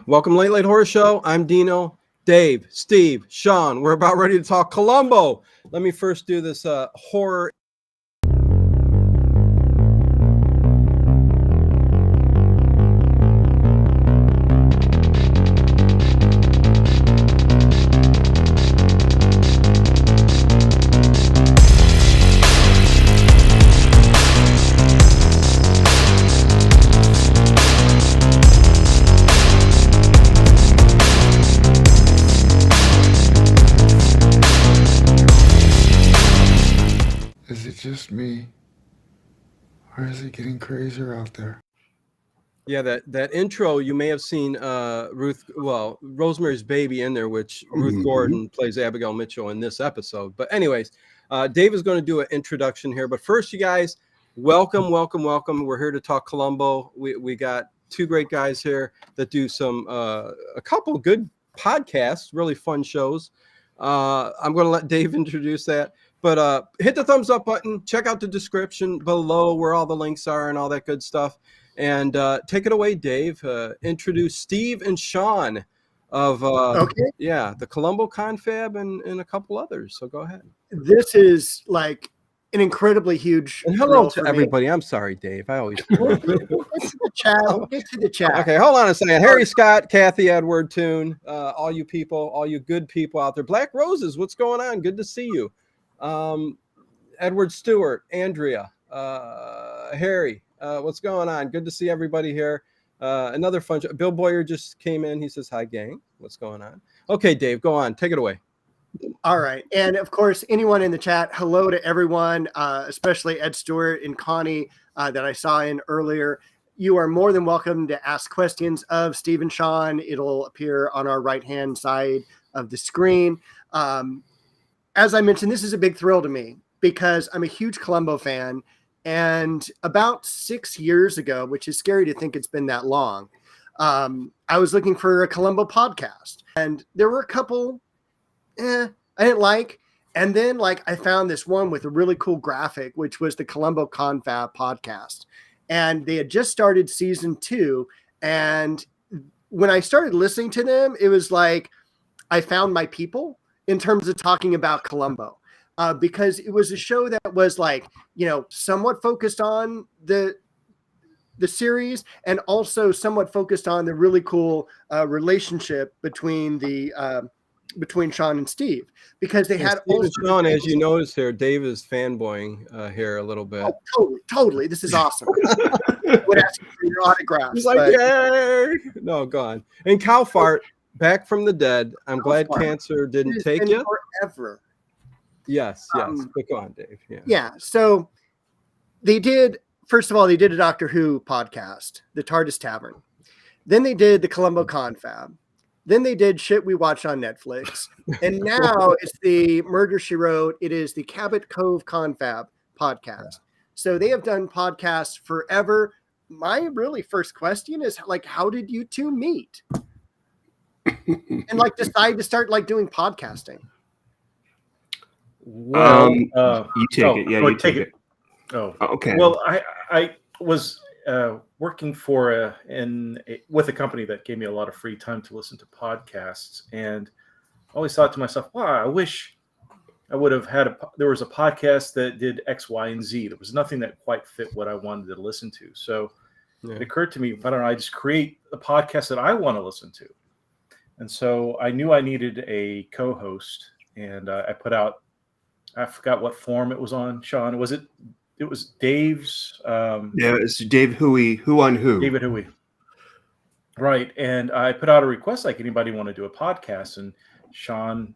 Welcome to Late Horror Show. I'm Dino, Dave, Steve, Sean. We're about ready to talk Columbo. Let me first do this horror. Is it just me? Or is it getting crazier out there? Yeah, that intro, you may have seen Rosemary's Baby in there, which Ruth Gordon plays Abigail Mitchell in this episode. But anyways, Dave is going to do an introduction here. But first, you guys, welcome. We're here to talk Columbo. We got two great guys here that do a couple good podcasts, really fun shows. I'm going to let Dave introduce that. But hit the thumbs up button. Check out the description below where all the links are and all that good stuff. And take it away, Dave. Introduce Steve and Sean of the Columbo Confab and a couple others. So go ahead. This is like an incredibly huge. And hello to everybody. I'm sorry, Dave. I always We'll get to the chat. We'll get to the chat. Okay, hold on a second. Harry Scott, Kathy Edward Toon, all you people, all you good people out there. Black Roses, what's going on? Good to see you. Edward Stewart, Andrea, Harry, what's going on? Good to see everybody here. Another fun show. Bill Boyer just came in. He says, hi, gang. What's going on? Okay, Dave, go on. Take it away. All right. And of course, anyone in the chat, hello to everyone, especially Ed Stewart and Connie that I saw in earlier. You are more than welcome to ask questions of Steve and Sean. It'll appear on our right-hand side of the screen. As I mentioned, this is a big thrill to me because I'm a huge Columbo fan. And about 6 years ago, which is scary to think it's been that long, I was looking for a Columbo podcast. And there were a couple I didn't like. And then I found this one with a really cool graphic, which was the Columbo Confab podcast. And they had just started season 2. And when I started listening to them, it was like I found my people in terms of talking about Columbo, because it was a show that was somewhat focused on the series and also somewhat focused on the really cool relationship between Sean and Steve, because they had Steve and Sean, as you notice here, Dave is fanboying here a little bit. Oh, totally. This is awesome. Would ask you for your autographs. He's like, yay! No, go on. And Cow Fart, back from the dead. I'm glad cancer didn't take you. Forever. Yes. But go on, Dave. Yeah. So they did, first of all, they did a Doctor Who podcast, The TARDIS Tavern. Then they did the Columbo Confab. Then they did shit we watched on Netflix. And now it's the Murder, She Wrote. It is the Cabot Cove Confab podcast. So they have done podcasts forever. My really first question is how did you two meet? And decide to start doing podcasting? Well, you take it. Yeah, you take it. Oh, okay. Well, I was working with a company that gave me a lot of free time to listen to podcasts, and I always thought to myself, wow, I wish I would have there was a podcast that did X, Y, and Z. There was nothing that quite fit what I wanted to listen to. So it occurred to me, why don't I just create a podcast that I want to listen to? And so I knew I needed a co-host, and I put out, I forgot what form it was on, Sean. It was Dave's. It's Dave Huey, Who on Who. David Huey. Right. And I put out a request, anybody want to do a podcast? And Sean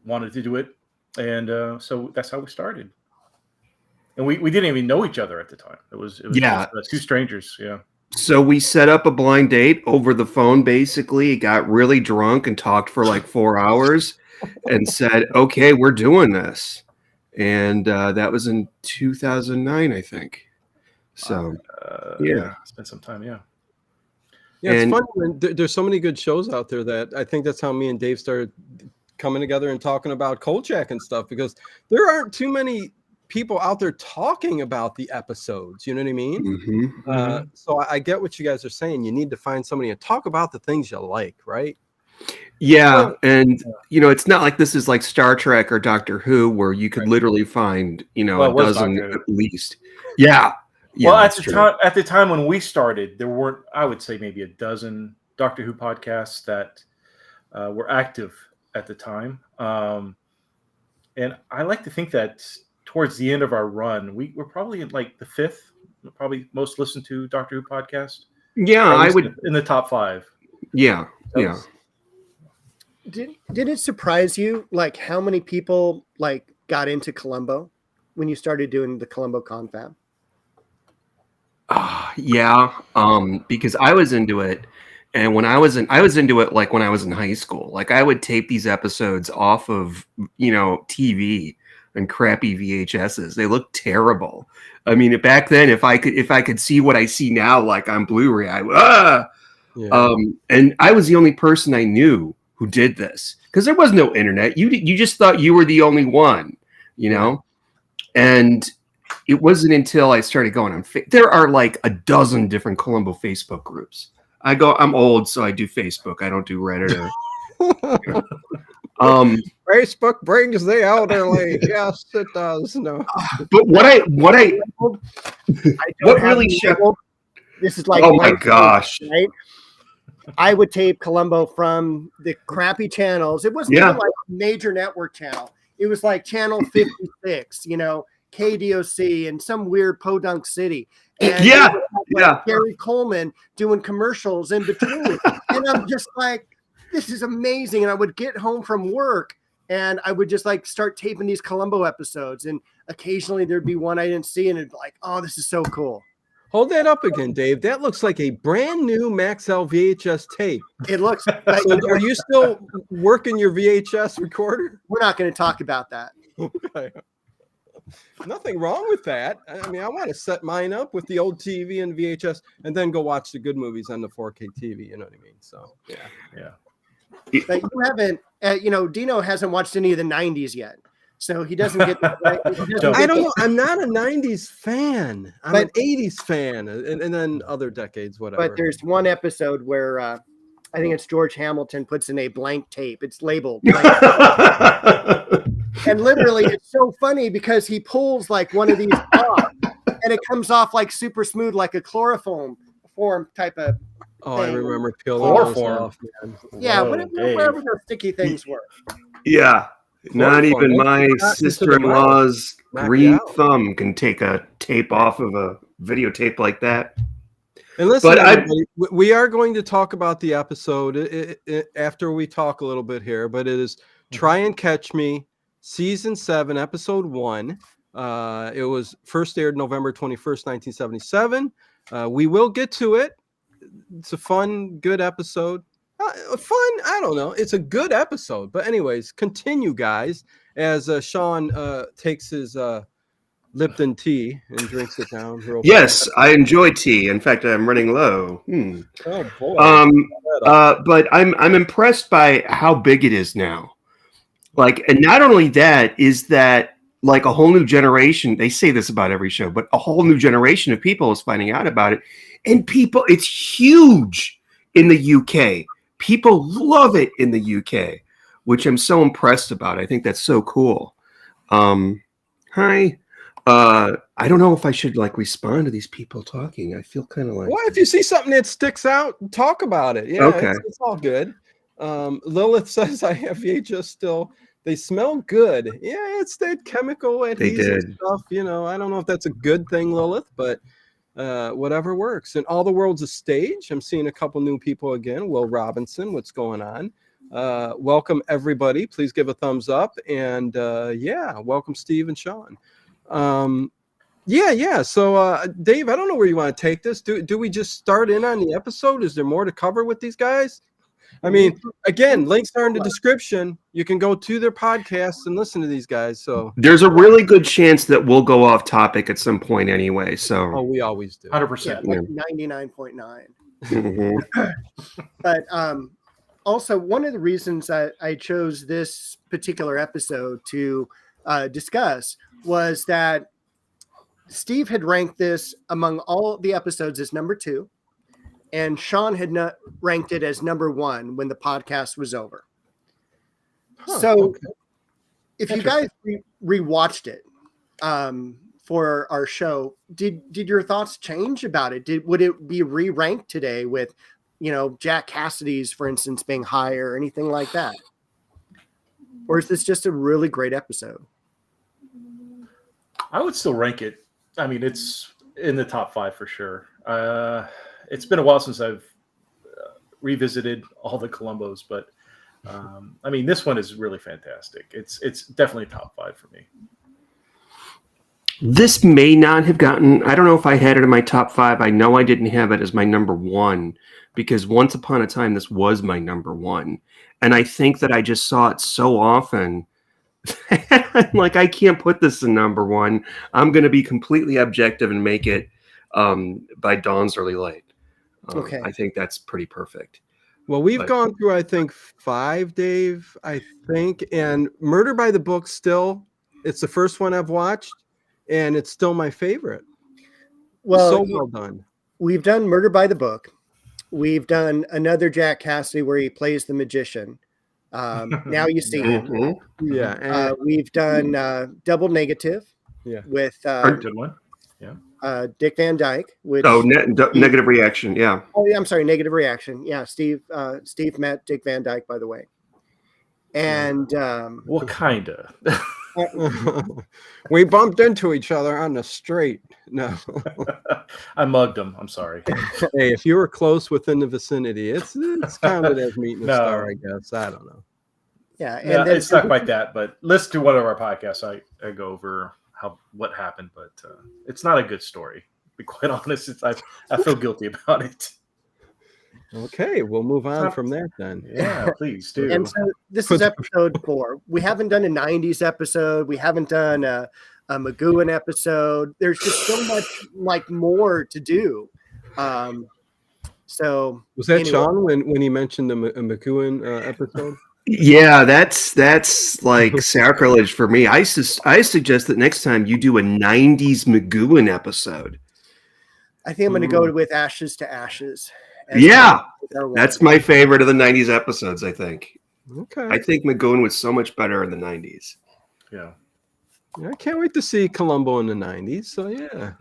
wanted to do it. And so that's how we started. And we didn't even know each other at the time. It was just, two strangers. Yeah. So we set up a blind date over the phone, basically. Got really drunk and talked for 4 hours and said, okay, we're doing this. And that was in 2009, I think. So, it's been some time, yeah. Yeah, it's funny when there's so many good shows out there that I think that's how me and Dave started coming together and talking about Kolchak and stuff, because there aren't too many people out there talking about the episodes. You know what I mean? Mm-hmm. So I get what you guys are saying. You need to find somebody to talk about the things you like, right? Yeah, and it's not like this is like Star Trek or Doctor Who, where you could literally find Well, a it was dozen Doctor Who. at least. Yeah. Well, at that's the true. time, when we started, there weren't, I would say, maybe a dozen Doctor Who podcasts that were active at the time. And I like to think that towards the end of our run, we're probably in like the fifth, probably most listened to Doctor Who podcast. Yeah, Or at I least would. in the top 5. Yeah, That yeah. was- Did it surprise you like how many people like got into Columbo when you started doing the Columbo Confab? Yeah, because I was into it, and when I was into it like when I was in high school. Like I would tape these episodes off of TV and crappy VHSs. They looked terrible. I mean, back then, if I could see what I see now, like on Blu-ray, and I was the only person I knew who did this because there was no internet. You just thought you were the only one, and it wasn't until I started going on. There are like a dozen different Columbo Facebook groups. I'm old, so I do Facebook. I don't do Reddit or. Facebook brings the elderly. Yes, it does. No, but what really shocked? This is like, oh my gosh, right? I would tape Columbo from the crappy channels. It wasn't even like a major network channel. It was like channel 56, KDOC and some weird podunk city. And Gary Coleman doing commercials in between. And I'm just like, this is amazing. And I would get home from work and I would just like start taping these Columbo episodes. And occasionally there'd be one I didn't see and it'd be like, oh, this is so cool. Hold that up again, Dave. That looks like a brand new Maxell VHS tape. It looks like. So are you still working your VHS recorder? We're not going to talk about that. Okay. Nothing wrong with that. I mean, I want to set mine up with the old TV and VHS and then go watch the good movies on the 4K TV. You know what I mean? So, yeah. But you haven't, Dino hasn't watched any of the 90s yet. So he doesn't get. I don't know. I'm not a 90s fan. I'm an 80s fan, and then other decades, whatever. But there's one episode where I think it's George Hamilton puts in a blank tape. It's labeled blank tape. And literally, it's so funny because he pulls like one of these off, and it comes off like super smooth, like a chloroform type of. Oh, thing. I remember peeling chloroform. off. Man. Yeah, whatever those sticky things were. Yeah. Not even my sister-in-law's green thumb can take a tape off of a videotape like that. And listen, everybody, we are going to talk about the episode after we talk a little bit here, but it is Try and Catch Me, Season 7, Episode 1. It was first aired November 21st, 1977. We will get to it. It's a fun, good episode. Fun, I don't know. It's a good episode. But anyways, continue, guys, as Sean takes his Lipton tea and drinks it down. Yes, I enjoy tea. In fact, I'm running low. Oh, boy. But I'm impressed by how big it is now. Like, and not only that, is that like a whole new generation, they say this about every show, but a whole new generation of people is finding out about it. And it's huge in the UK. People love it in the UK, which I'm so impressed about. I think that's so cool. Hi. I don't know if I should like respond to these people talking. I feel kind of like. Well, if you see something that sticks out, talk about it. Yeah, okay. It's all good. Lilith says I have VHS still. They smell good. Yeah, it's that chemical adhesive stuff. I don't know if that's a good thing, Lilith, but whatever works. And All the World's a Stage. I'm seeing a couple new people again. Will Robinson, what's going on? Welcome everybody. Please give a thumbs up. And welcome Steve and Sean. So Dave, I don't know where you want to take this. Do we just start in on the episode? Is there more to cover with these guys? I mean, again, links are in the description. You can go to their podcasts and listen to these guys. So there's a really good chance that we'll go off topic at some point anyway. So we always do. 100%. Yeah, like 99.9. Mm-hmm. But also one of the reasons I chose this particular episode to discuss was that Steve had ranked this among all the episodes as number 2, and Sean had not ranked it as number 1 when the podcast was over. So if you guys rewatched it for our show, did your thoughts change about it? Would it be re-ranked today with, Jack Cassidy's, for instance, being higher or anything like that? Or is this just a really great episode? I would still rank it. I mean, it's in the top 5 for sure. It's been a while since I've revisited all the Columbos, but I mean, this one is really fantastic. It's definitely top 5 for me. This may not have gotten, I don't know if I had it in my top 5. I know I didn't have it as my number 1 because once upon a time, this was my number 1. And I think that I just saw it so often. I'm like, I can't put this in number 1. I'm going to be completely objective and make it by Dawn's Early Light. Okay. I think that's pretty perfect. Well, we've gone through, I think, 5, Dave, I think. And Murder by the Book still, it's the first one I've watched, and it's still my favorite. Well, so well done. We've done Murder by the Book. We've done another Jack Cassidy where he plays the magician. Now You See Him. Mm-hmm. Yeah. We've done Double Negative with Good one. Dick Van Dyke. Which Negative Reaction. Yeah. Oh, yeah. I'm sorry. Negative Reaction. Yeah. Steve met Dick Van Dyke, by the way. And Wakanda. We bumped into each other on the street. No. I mugged him. I'm sorry. Hey, if you were close within the vicinity, it's counted as meeting the star, I guess. I don't know. Yeah. And then, it's not quite that, but listen to one of our podcasts. I go over what happened, but it's not a good story. To be quite honest, I feel guilty about it. Okay, we'll move on from that then. Yeah, please do. And so this is episode 4. We haven't done a 90s episode. We haven't done a McGowan episode. There's just so much more to do. So was that anyway. Sean when he mentioned the McGowan episode? Yeah, that's like sacrilege for me. I suggest that next time you do a 90s McGowan episode. I think I'm going to go with Ashes to Ashes. Yeah, that's my favorite of the 90s episodes, I think. Okay. I think McGowan was so much better in the 90s. Yeah. I can't wait to see Columbo in the 90s. So, yeah.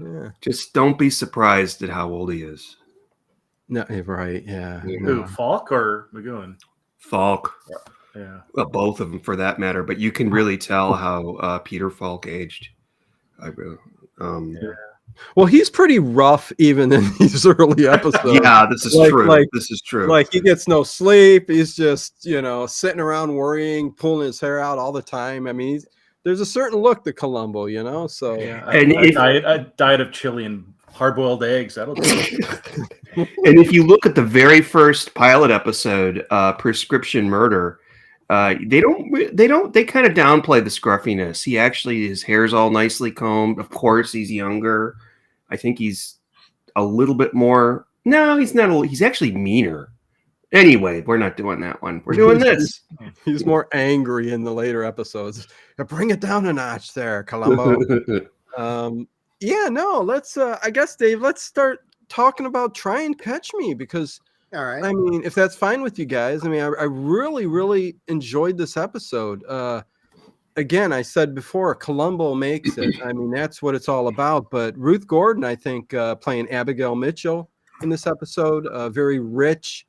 Just don't be surprised at how old he is. No, right, yeah. Who, Falk or McGowan? Falk. Yeah. Well, both of them for that matter, but you can really tell how Peter Falk aged. Well, he's pretty rough even in these early episodes. Yeah, this is true. This is true. Like he gets no sleep. He's just, sitting around worrying, pulling his hair out all the time. I mean, there's a certain look to Columbo, So and a diet of chili and hard-boiled eggs. That'll do it. And if you look at the very first pilot episode, Prescription Murder, they kind of downplay the scruffiness. His hair's all nicely combed. Of course, he's younger. I think he's a little bit more. No, he's not. He's actually meaner. Anyway, we're not doing that one. We're doing this. He's more angry in the later episodes. Bring it down a notch there, Columbo. Let's. I guess, Dave, let's start talking about Try and Catch Me because. All right. I mean, if that's fine with you guys, I mean, I really, really enjoyed this episode. Again, I said before, Columbo makes it. I mean, that's what it's all about. But Ruth Gordon, I think, playing Abigail Mitchell in this episode, very rich,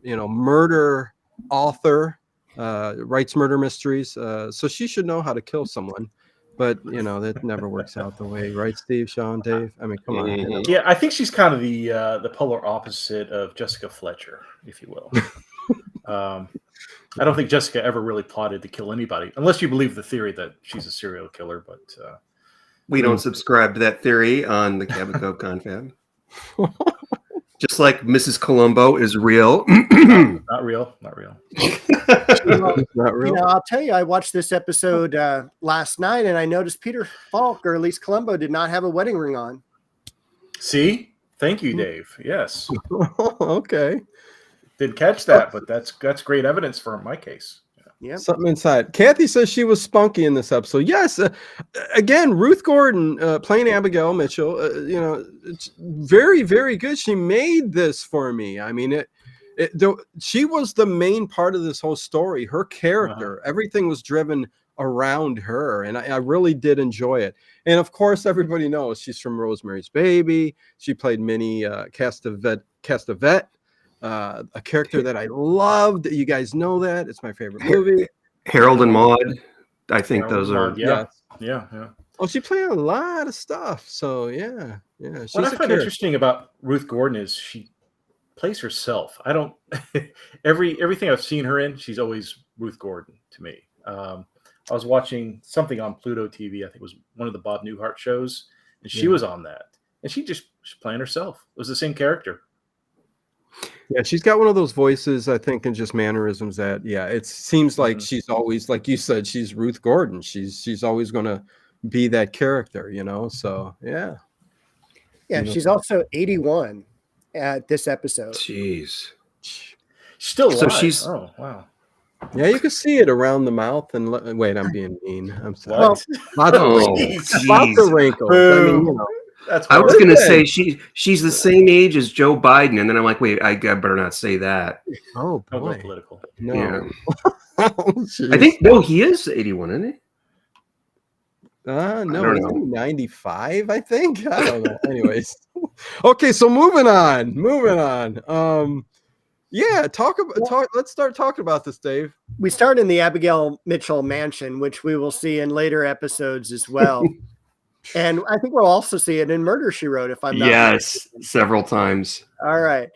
murder author, writes murder mysteries. So she should know how to kill someone. But, that never works out the way, right, Steve, Sean, Dave? I mean, come on. Yeah, I think she's kind of the polar opposite of Jessica Fletcher, if you will. I don't think Jessica ever really plotted to kill anybody, unless you believe the theory that she's a serial killer. But we don't subscribe to that theory on the Columbo Confab. Just like Mrs. Columbo is real. Not real. Not real. Not real. I'll tell you, I watched this episode last night, and I noticed Peter Falk, or at least Columbo, did not have a wedding ring on. See? Thank you, Dave. Yes. Okay. Didn't catch that, but that's great evidence for my case. Yeah. Something inside. Kathy says she was spunky in this episode. Yes. Again, Ruth Gordon playing Abigail Mitchell. It's very, very good. She made this for me. I mean, she was the main part of this whole story. Her character, everything was driven around her, and I really did enjoy it. And of course, everybody knows she's from Rosemary's Baby. She played Minnie Castavette. A character that I loved. You guys know that. It's my favorite movie. Harold and Maude. I think those are. Yeah. Yes. Yeah. Oh, she played a lot of stuff. So yeah. She's What I find interesting about Ruth Gordon is she plays herself. I don't everything I've seen her in, she's always Ruth Gordon to me. I was watching something on Pluto TV. I think it was one of the Bob Newhart shows, and she was on that, and she's playing herself. It was the same character. Yeah, she's got one of those voices, I think, and just mannerisms that, it seems like she's always, like you said, she's Ruth Gordon. She's always going to be that character, So yeah. Yeah, she's also 81 at this episode. Jeez. Still alive. So she's. Oh wow. Yeah, you can see it around the mouth. And wait, I'm being mean. I'm sorry. What? Lots of wrinkles. I mean, That's I was going to say she's the same age as Joe Biden, and then I'm like, wait, I better not say that. Oh Don't go boy. political. No. Yeah. Oh, I think he is 81, isn't he? No, he's 95, I think. I don't know. Anyways. Okay, so moving on. Let's start talking about this, Dave. We start in the Abigail Mitchell mansion, which we will see in later episodes as well. And I think we'll also see it in Murder, She Wrote, if I'm not mistaken. Several times. All right.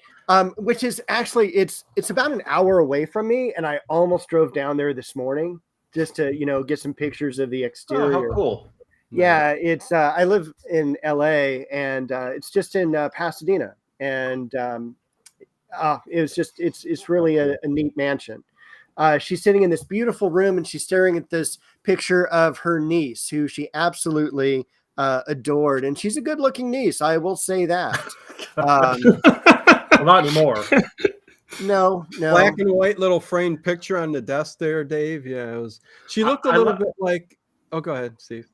Which is actually, it's about an hour away from me, and I almost drove down there this morning just to, get some pictures of the exterior. Oh, how cool. Yeah, it's I live in LA, and it's just in Pasadena, and it's really a neat mansion. She's sitting in this beautiful room, and she's staring at this picture of her niece, who she absolutely adored, and she's a good-looking niece. I will say that. Well, not anymore. No. Black and white little framed picture on the desk there, Dave. Yeah, it was. She looked a little bit like. Oh, go ahead, Steve.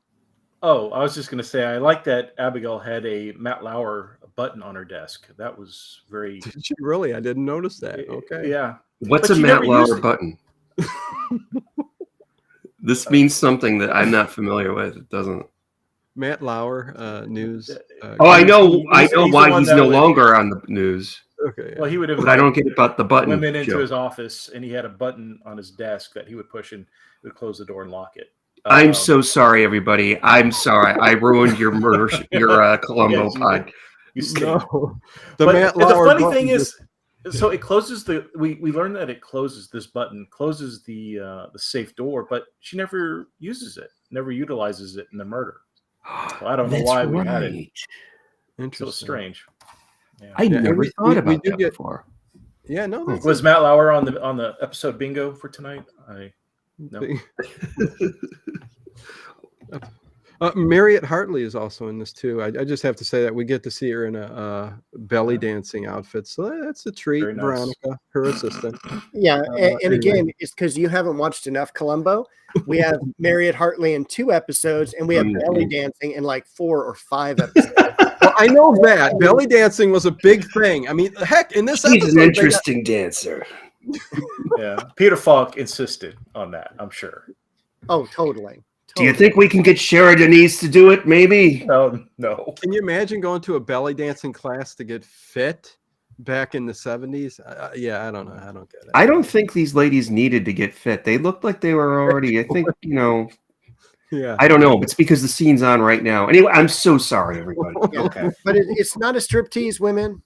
Oh, I was just going to say I like that Abigail had a Matt Lauer button on her desk. That was very. Did she really? I didn't notice that. Okay. Yeah. What's a Matt Lauer button? This means something that I'm not familiar with. It doesn't. Matt Lauer, news. I know why he's no longer on the news. Okay. Well, he would have. But I don't get about the button. Women into his office, and he had a button on his desk that he would push and would close the door and lock it. I'm so sorry, everybody. I'm sorry. I ruined your Columbo pod. No. The funny thing is, so it closes we learned that it closes, this button closes the safe door, but she never uses it, never utilizes it in the murder. So I don't know why we had it. Interesting. So strange. Yeah. I never thought about that before. Yeah, no. Was Matt Lauer on the episode bingo for tonight? No. Marriott Hartley is also in this too. I just have to say that we get to see her in a belly dancing outfit, so that's a treat. Nice. Veronica, her assistant. Yeah, and again, it's because you haven't watched enough Columbo. We have Marriott Hartley in 2 episodes, and we have belly dancing in like 4 or 5 episodes. Well, I know that belly dancing was a big thing. I mean, heck, in this episode, she's an interesting dancer. Yeah, Peter Falk insisted on that, I'm sure. Oh, totally. Do you think we can get Sheridan East to do it? Maybe. No. Can you imagine going to a belly dancing class to get fit back in the 70s? Yeah, I don't know. I don't get it. I don't think these ladies needed to get fit. They looked like they were already. I think Yeah. I don't know. It's because the scene's on right now. Anyway, I'm so sorry, everybody. Yeah. Okay, but it's not a striptease, women.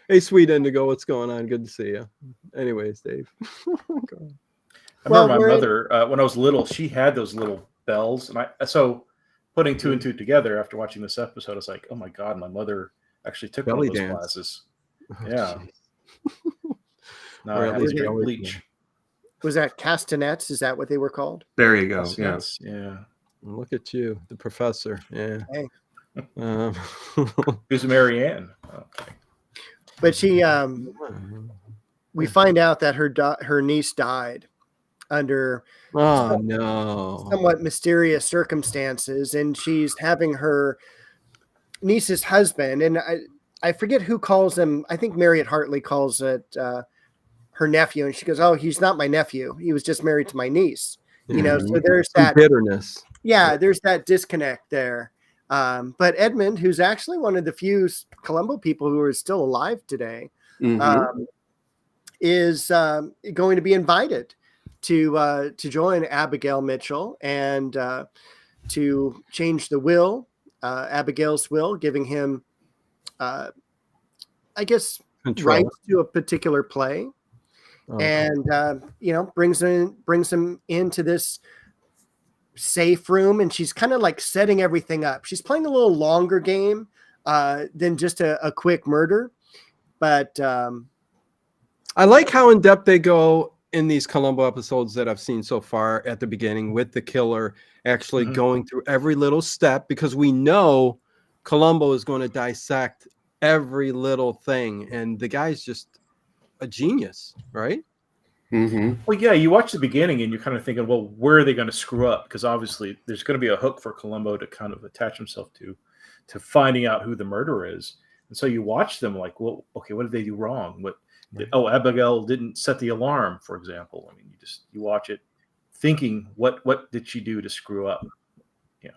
Hey, Sweet Indigo, what's going on? Good to see you. Anyways, Dave. I remember my mother, when I was little, she had those little bells. And so putting 2 and 2 together after watching this episode, I was like, oh my God, my mother actually took one of those classes. Yeah. No, I had to bleach. Was that castanets? Is that what they were called? There you go. Yes. Yeah. Look at you, the professor. Yeah. Hey. Who's Marianne? Okay. But she we find out that her niece died under somewhat mysterious circumstances, and she's having her niece's husband, and I forget who calls him. I think Marriott Hartley calls it her nephew, and she goes, "Oh, he's not my nephew. He was just married to my niece." You know, so there's that bitterness. Yeah, there's that disconnect there. But Edmund, who's actually one of the few Columbo people who are still alive today, is going to be invited to join Abigail Mitchell and to change the will, Abigail's will, giving him, I guess, Control. rights to a particular play, and brings him into this safe room, and she's kind of like setting everything up. She's playing a little longer game than just a quick murder, but I like how in depth they go in these Columbo episodes that I've seen so far at the beginning, with the killer actually going through every little step, because we know Columbo is going to dissect every little thing, and the guy's just a genius, right? Well, yeah, you watch the beginning and you're kind of thinking, well, where are they going to screw up? Because obviously there's going to be a hook for Columbo to kind of attach himself to finding out who the murderer is. And so you watch them like, well, okay, what did they do wrong? Abigail didn't set the alarm, for example. I mean, you watch it thinking, what did she do to screw up? Yeah.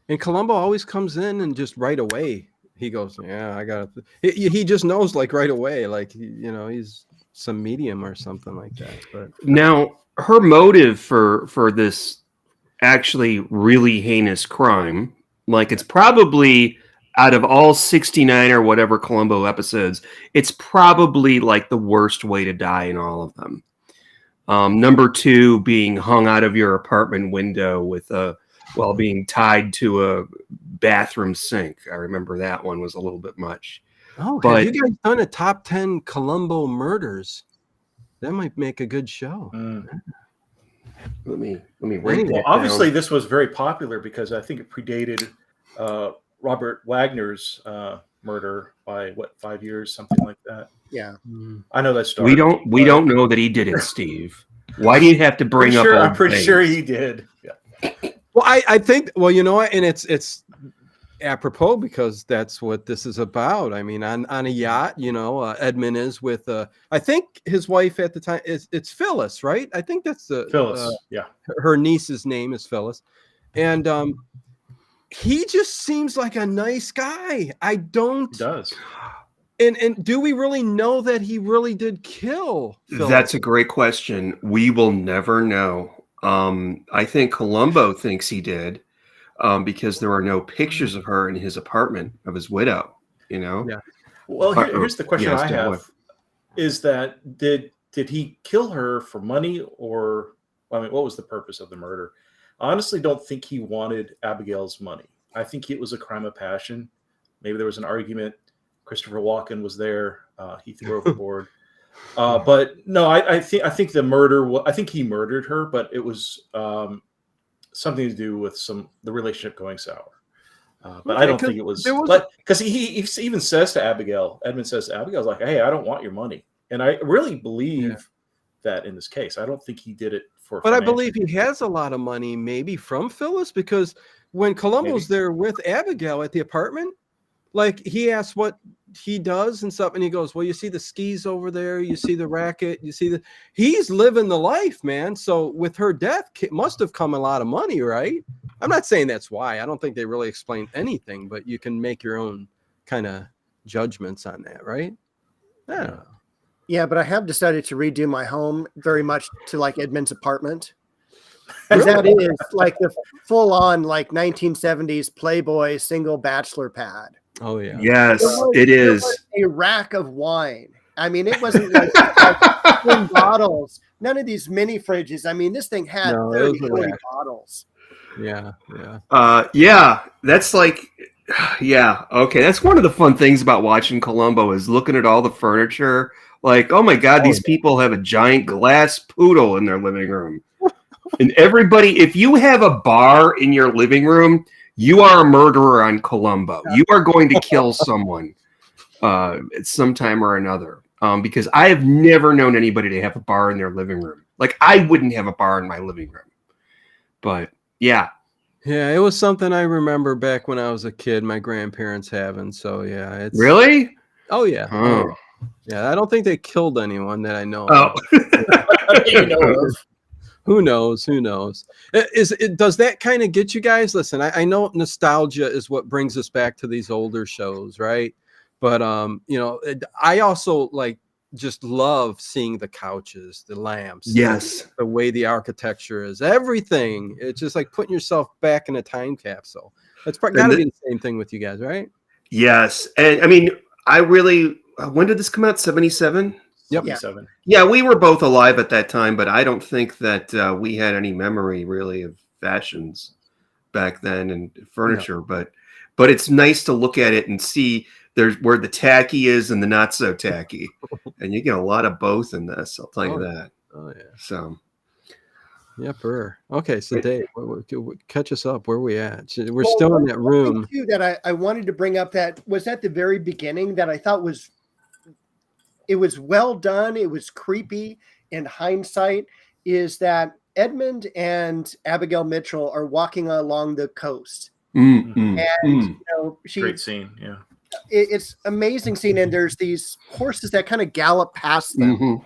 And Columbo always comes in and just right away he goes, yeah, I got it. He just knows like right away, like, he's some medium or something like that. But now her motive for this actually really heinous crime, like, it's probably out of all 69 or whatever Columbo episodes, it's probably like the worst way to die in all of them. Number 2 being hung out of your apartment window while being tied to a bathroom sink. I remember that one was a little bit much. Oh, but have you guys done a top 10 Columbo murders? That might make a good show. Let me write that down. Obviously, this was very popular because I think it predated Robert Wagner's murder by 5 years, something like that. Yeah, I know that story. We don't know that he did it, Steve. Why do you have to bring up? I'm pretty sure he did. Yeah. Well, I think. Well, you know what, and it's apropos because that's what this is about. I mean, on a yacht, Edmund is with I think his wife at the time it's Phyllis, right? I think that's the Phyllis. Yeah, her niece's name is Phyllis, and he just seems like a nice guy. I don't. He does. And do we really know that he really did kill Phyllis? That's a great question. We will never know. I think Columbo thinks he did, because there are no pictures of her in his apartment, of his widow, Yeah. Well, here's the question I have: is that did he kill her for money, or what was the purpose of the murder? I honestly don't think he wanted Abigail's money. I think it was a crime of passion. Maybe there was an argument. Christopher Walken was there. He threw overboard. But no, I think the murder. I think he murdered her, but it was something to do with the relationship going sour. But I don't think it was because he even says to Abigail. Edmund says to Abigail, like, "Hey, I don't want your money," and I really believe that in this case. I don't think he did it for. But I believe he has a lot of money, maybe from Phyllis, because when Columbo's there with Abigail at the apartment, like, he asks what he does and stuff, and he goes, well, you see the skis over there, you see the racket, he's living the life, man. So with her death, it must have come a lot of money, right? I'm not saying that's why. I don't think they really explain anything, but you can make your own kind of judgments on that, right? I don't know. Yeah, but I have decided to redo my home very much to like Edmund's apartment. Because that is like the full-on like 1970s Playboy single bachelor pad. Oh yeah. Yes, it is. A rack of wine. I mean, it wasn't like twin bottles. None of these mini fridges. I mean, this thing had 30, 40 bottles. Yeah. That's like, okay. That's one of the fun things about watching Columbo is looking at all the furniture. Like, oh my God, these people have a giant glass poodle in their living room. And everybody, if you have a bar in your living room, you are a murderer on Columbo. You are going to kill someone at some time or another. because I have never known anybody to have a bar in their living room. Like I wouldn't have a bar in my living room. But yeah. Yeah, it was something I remember back when I was a kid, my grandparents having. So yeah, it's Really? Oh yeah. Oh. Yeah, I don't think they killed anyone that I know Oh. of. You know of. Who knows? Who knows? Does that kind of get you guys? Listen, I know nostalgia is what brings us back to these older shows, right? But I also just love seeing the couches, the lamps, Yes. the way the architecture is, everything. It's just like putting yourself back in a time capsule. That's got to be the same thing with you guys, right? Yes. And I mean, when did this come out? 77? Yep. 77. Yeah, we were both alive at that time, but I don't think that we had any memory really of fashions back then and furniture. No. But it's nice to look at it and see there's where the tacky is and the not so tacky, and you get a lot of both in this. I'll tell you that. Oh yeah. So. Yep. Okay, so Dave, catch us up. Where are we at? We're still in that room. Too, that I wanted to bring up that was at the very beginning that I thought was well done. It was creepy in hindsight. Is that Edmund and Abigail Mitchell are walking along the coast, and Great scene. Yeah, it's amazing scene. And there's these horses that kind of gallop past them. Mm-hmm.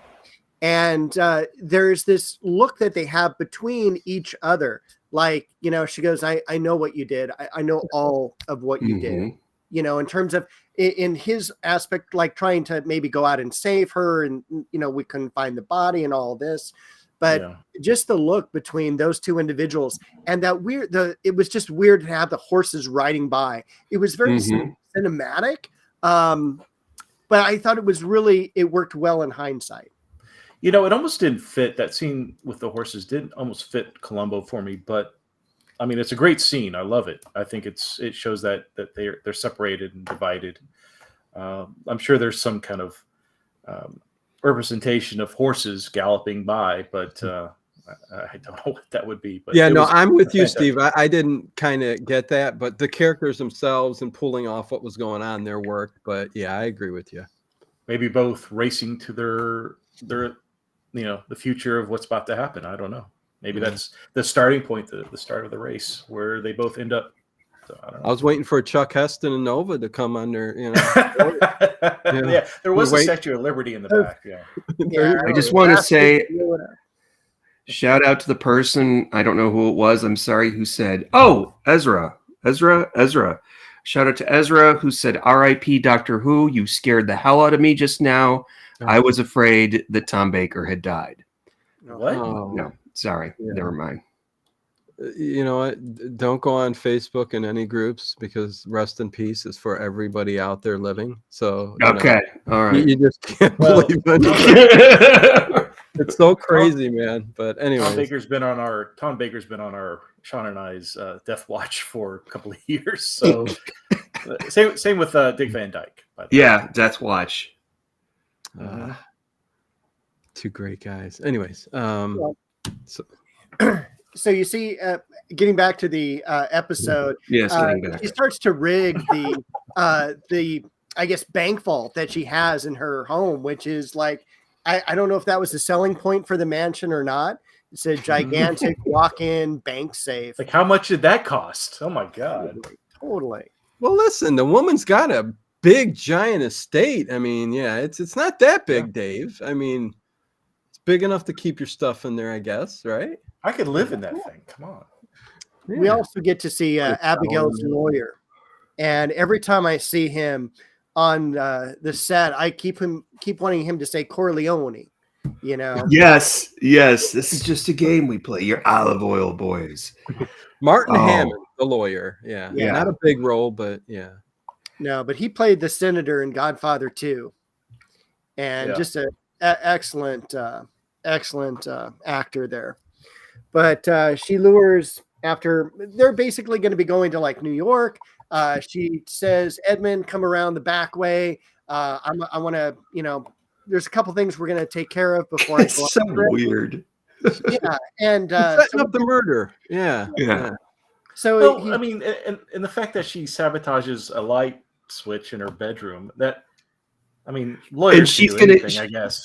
And there's this look that they have between each other. Like, she goes, I know what you did. I know all of what you did, in terms of in his aspect, like trying to maybe go out and save her. And, we couldn't find the body and all this. But just the look between those two individuals and that it was just weird to have the horses riding by. It was very cinematic. But I thought it worked well in hindsight. It almost didn't fit. That scene with the horses didn't almost fit Columbo for me, but I mean, it's a great scene. I love it. I think it shows that they're separated and divided. I'm sure there's some kind of representation of horses galloping by, but I don't know what that would be. But I'm with you, Steve. I didn't kind of get that, but the characters themselves and pulling off what was going on there worked. But yeah, I agree with you. Maybe both racing to their the future of what's about to happen. I don't know. Maybe that's the starting point, the start of the race, where they both end up. So, I don't know. I was waiting for Chuck Heston and Nova to come on there. Yeah, there was a Statue of Liberty in the back. Yeah. I just want to say, shout out to the person, I don't know who it was, I'm sorry, who said, "Oh, Ezra." Shout out to Ezra, who said, "R.I.P. Doctor Who. You scared the hell out of me just now. I was afraid that Tom Baker had died." What? No, sorry. Never mind. You know what? Don't go on Facebook in any groups because rest in peace is for everybody out there living. So okay, all right. You just can't believe it. It's so crazy, man. But anyway, Tom Baker's been on our Sean and I's death watch for a couple of years. So same with Dick Van Dyke. Yeah, death watch. Two great guys. Anyways, so you see, getting back to the episode, yes, she starts to rig the I guess bank vault that she has in her home, which is like I don't know if that was a selling point for the mansion or not. It's a gigantic walk-in bank safe. Like, how much did that cost? Oh my god! Totally. Well, listen, the woman's got a big giant estate. I mean, yeah, it's not that big, Dave. I mean, it's big enough to keep your stuff in there, I guess, right? I could live in that thing. Come on. Yeah. We also get to see Abigail's lawyer, and every time I see him on the set, I keep wanting him to say Corleone. Yes. This is just a game we play. You're olive oil boys. Martin Hammond, the lawyer. Yeah, not a big role, but yeah. No, but he played the senator in Godfather 2, and just an excellent actor there. But she lures after they're basically going to be going to like New York. She says, "Edmund, come around the back way. I want to, there's a couple things we're going to take care of before I go." It's so weird. Yeah, and setting up the murder. Yeah. So I mean, and the fact that she sabotages a light switch in her bedroom, that I mean, lawyers And she's can do gonna anything, I guess.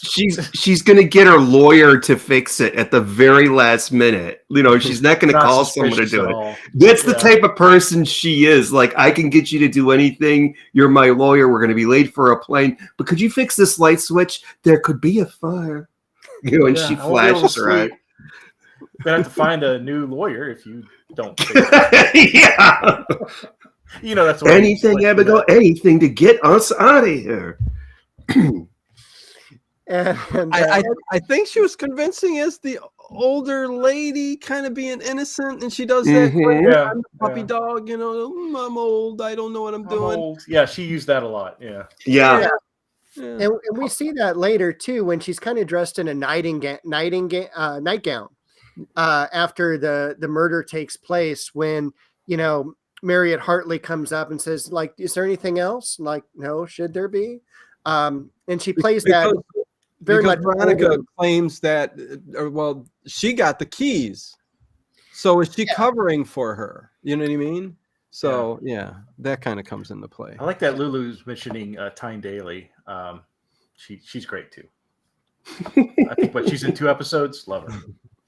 she's gonna get her lawyer to fix it at the very last minute. You know, she's not gonna Not call someone to suspicious do at it. all. That's the Yeah. type of person she is. Like, I can get you to do anything. You're my lawyer. We're gonna be late for a plane, but could you fix this light switch? There could be a fire. You know, and she I won't be able to flashes her eye. sleep. We're gonna have to find a new lawyer if you don't fix it. Yeah. You know, that's what Anything, Abigail, anything to get us out of here. And I think she was convincing as the older lady, kind of being innocent, and she does that. Mhm. Yeah, I'm a puppy dog, you know. I'm old. I don't know what I'm I'm doing. old. Yeah, she used that a lot. Yeah. Yeah. Yeah. and we see that later too when she's kind of dressed in a nightgown after the murder takes place. When Marriott Hartley comes up and says, like, is there anything else? Like, no, should there be? And she plays that very because much. Veronica claims that, well, she got the keys. So is she covering for her? You know what I mean? So yeah, that kind of comes into play. I like that Lulu's mentioning Tyne Daly. She's great too. I think she's in 2 episodes. Love her.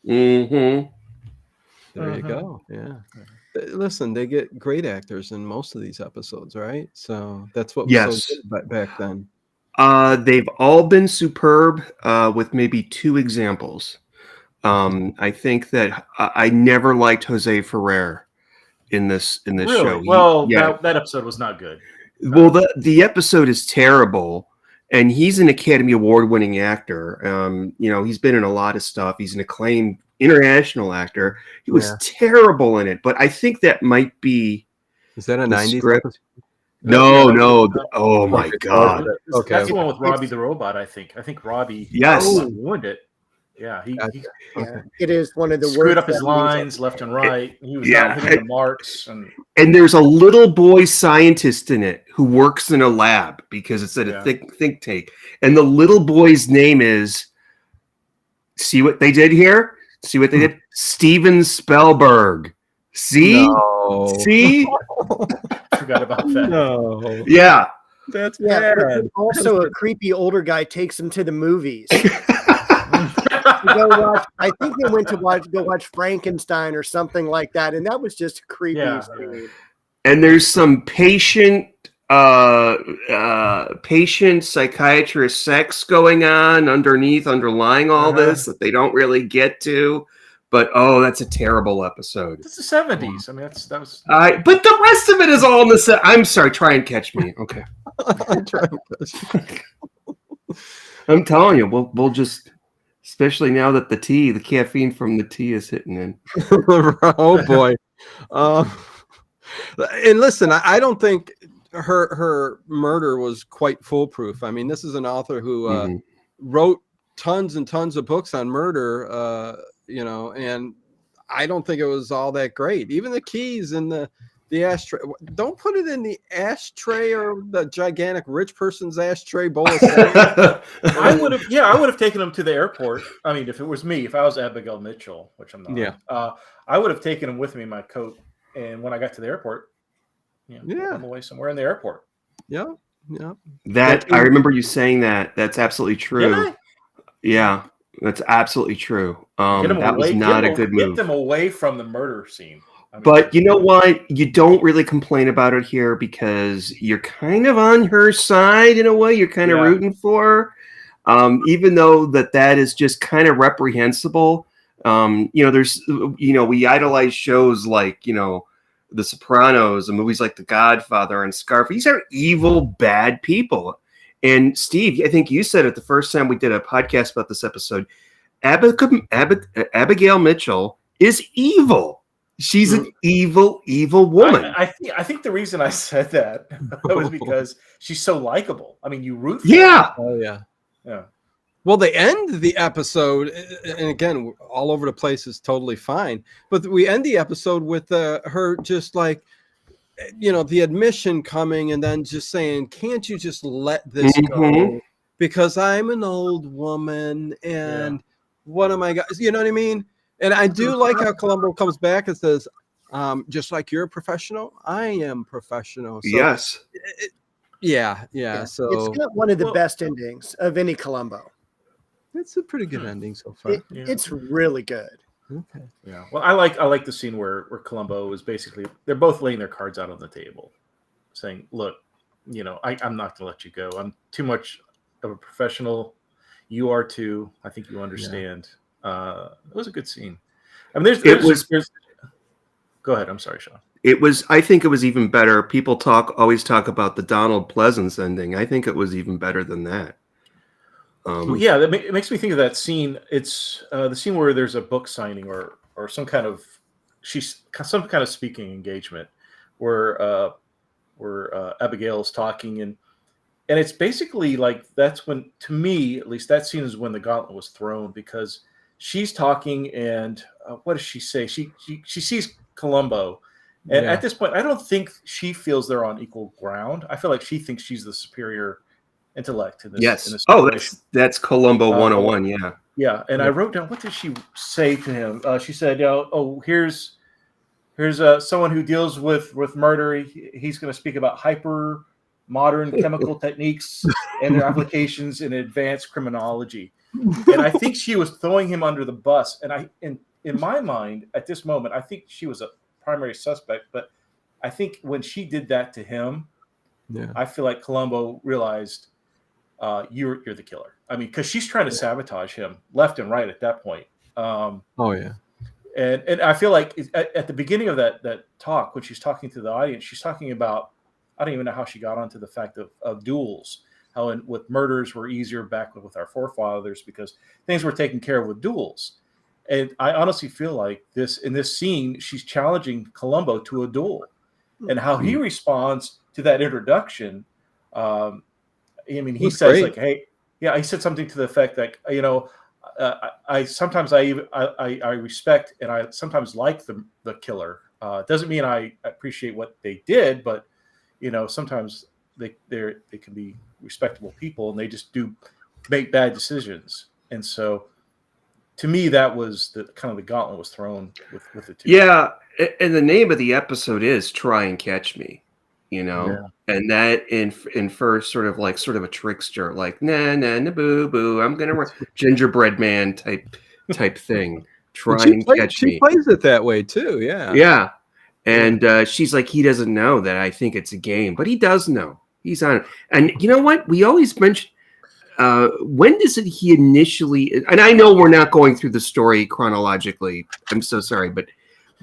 Mm-hmm. There you go. Yeah. Listen, they get great actors in most of these episodes, right? So that's what was so good back then. They've all been superb, with maybe 2 examples. I think that I never liked Jose Ferrer in this Really? show. Well, that episode was not good. Well, the episode is terrible, and he's an Academy Award-winning actor. He's been in a lot of stuff. He's an acclaimed international actor. He was terrible in it, but I think that might be. Is that a 90s script? episode? No. Oh my God. Okay. That's the one with Robbie the Robot, I think. I think Robbie ruined it. Yeah, he It is one of the screwed worst up his lines left and right. He was Yeah. not hitting the marks. And there's a little boy scientist in it who works in a lab because it's at a think tank. And the little boy's name is, see what they did here? See what they did? Steven Spielberg. See? No. See? Forgot about that. No. Yeah. That's Yeah, bad. also a creepy older guy takes him to the movies. I think they went to go watch Frankenstein or something like that, and that was just creepy. Yeah. And there's some patient psychiatrist sex going on underlying all this that they don't really get to. But that's a terrible episode. It's the 70s. I mean, that was. But the rest of it is all in the set. I'm sorry. Try and catch me. Okay. I'm telling you, we'll just, especially now that the caffeine from the tea is hitting in. Oh boy. And listen, I don't think her murder was quite foolproof. I mean, this is an author who wrote tons and tons of books on murder. And I don't think it was all that great. Even the keys in the ashtray. Don't put it in the ashtray or the gigantic rich person's ashtray bowl of sand. I would have taken him to the airport. I mean, if it was me, if I was Abigail Mitchell, which I'm not, I would have taken him with me in my coat. And when I got to the airport, put him away somewhere in the airport. Yeah. That I remember you saying that. That's absolutely true. Yeah. That's absolutely true. That was not a good move. Get them away from the murder scene. I mean, but you know what? You don't really complain about it here because you're kind of on her side in a way. You're kind of rooting for her, even though that is just kind of reprehensible. There's, we idolize shows like, The Sopranos and movies like The Godfather and Scarface. These are evil, bad people. And Steve, I think you said it the first time we did a podcast about this episode. Abigail Mitchell is evil. She's an evil, evil woman. I think the reason I said that was because she's so likable. I mean, you root for her. Oh yeah. Yeah. Well, they end the episode, and again, all over the place is totally fine. But we end the episode with her just like, the admission coming and then just saying, can't you just let this go? Because I'm an old woman and what am I got? You know what I mean? And I do like how Columbo comes back and says, just like you're a professional, I am professional. So yes. Yeah. It's So got one of the Well- best endings of any Columbo. it's a pretty good ending so far. Yeah. It's really good. Okay. Yeah. Well, I like the scene where Columbo is basically they're both laying their cards out on the table, saying, "Look, I'm not going to let you go. I'm too much of a professional. You are too. I think you understand." It was a good scene. I mean, there's. Go ahead. I'm sorry, Sean. I think it was even better. People always talk about the Donald Pleasance ending. I think it was even better than that. Well, yeah, it makes me think of that scene. It's the scene where there's a book signing or some kind of speaking engagement where Abigail's talking and it's basically like that's when, to me at least, that scene is when the gauntlet was thrown because she's talking and what does she say? She sees Columbo, and at this point, I don't think she feels they're on equal ground. I feel like she thinks she's the superior intellect in this. Yes. In this that's Columbo 101. Yeah. Yeah, and I wrote down, what did she say to him? She said, "Oh, here's someone who deals with murder. He's going to speak about hyper modern chemical techniques and their applications in advanced criminology." And I think she was throwing him under the bus. And in my mind, at this moment, I think she was a primary suspect. But I think when she did that to him, I feel like Columbo realized, you're the killer. I mean, because she's trying to sabotage him left and right at that point. And I feel like at the beginning of that talk, when she's talking to the audience, she's talking about, I don't even know how she got onto the fact of duels, how with murders were easier back with our forefathers because things were taken care of with duels. And I honestly feel like in this scene, she's challenging Columbo to a duel, and how he responds to that introduction. I mean, he says great. Like, "Hey, yeah," he said something to the effect that, I sometimes I respect and I sometimes like the killer. Doesn't mean I appreciate what they did, but sometimes they can be respectable people and they just do make bad decisions. And so, to me, that was the gauntlet was thrown with the two. Yeah, and the name of the episode is "Try and Catch Me." And that infers sort of a trickster, like nah boo boo, I'm gonna gingerbread man type thing. Try and catch me. She plays it that way too. Yeah. And she's like, he doesn't know that I think it's a game, but he does know. He's on it. And you know what? We always mention when does he initially? And I know we're not going through the story chronologically. I'm so sorry, but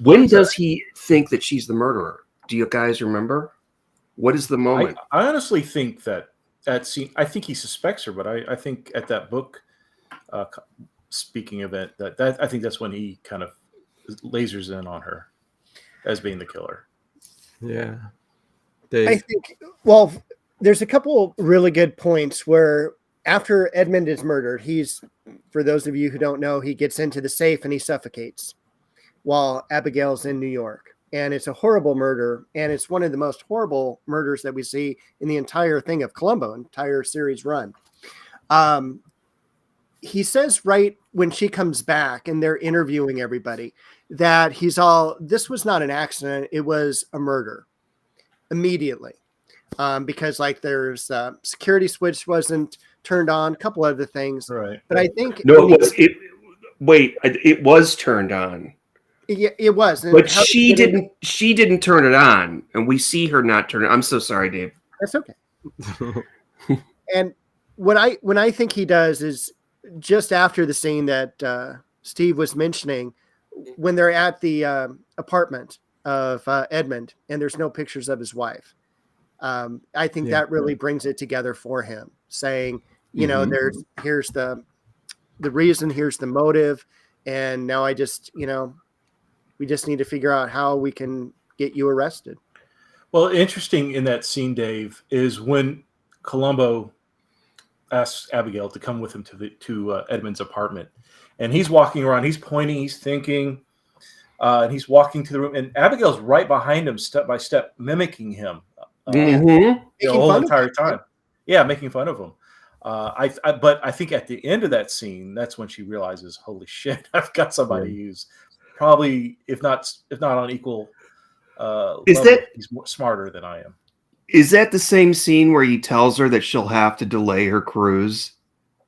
when does he think that she's the murderer? Do you guys remember? What is the moment? I honestly think that scene, I think he suspects her, but I think at that book, speaking of it, that I think that's when he kind of lasers in on her as being the killer. Yeah. Dave. I think, well, there's a couple really good points where after Edmund is murdered, for those of you who don't know, he gets into the safe and he suffocates while Abigail's in New York. And it's a horrible murder. And it's one of the most horrible murders that we see in the entire thing of Columbo, entire series run. He says right when she comes back and they're interviewing everybody that this was not an accident. It was a murder immediately. Because like there's security switch wasn't turned on, a couple other things. Right. But I think it was turned on. Yeah, it was. But she didn't turn it on, and we see her not turn it. I'm so sorry, Dave. That's okay. And when I think he does is just after the scene that Steve was mentioning, when they're at the apartment of Edmund, and there's no pictures of his wife. I think that really brings it together for him, saying, here's the reason, here's the motive, and now we just need to figure out how we can get you arrested. Well, interesting in that scene, Dave, is when Columbo asks Abigail to come with him to Edmund's apartment, and he's walking around, he's pointing, he's thinking, and he's walking to the room, and Abigail's right behind him, step by step, mimicking him the whole entire time. Yeah, making fun of him. But I think at the end of that scene, that's when she realizes, holy shit, I've got somebody who's probably, if not on equal level, he's more smarter than I am. Is that the same scene where he tells her that she'll have to delay her cruise,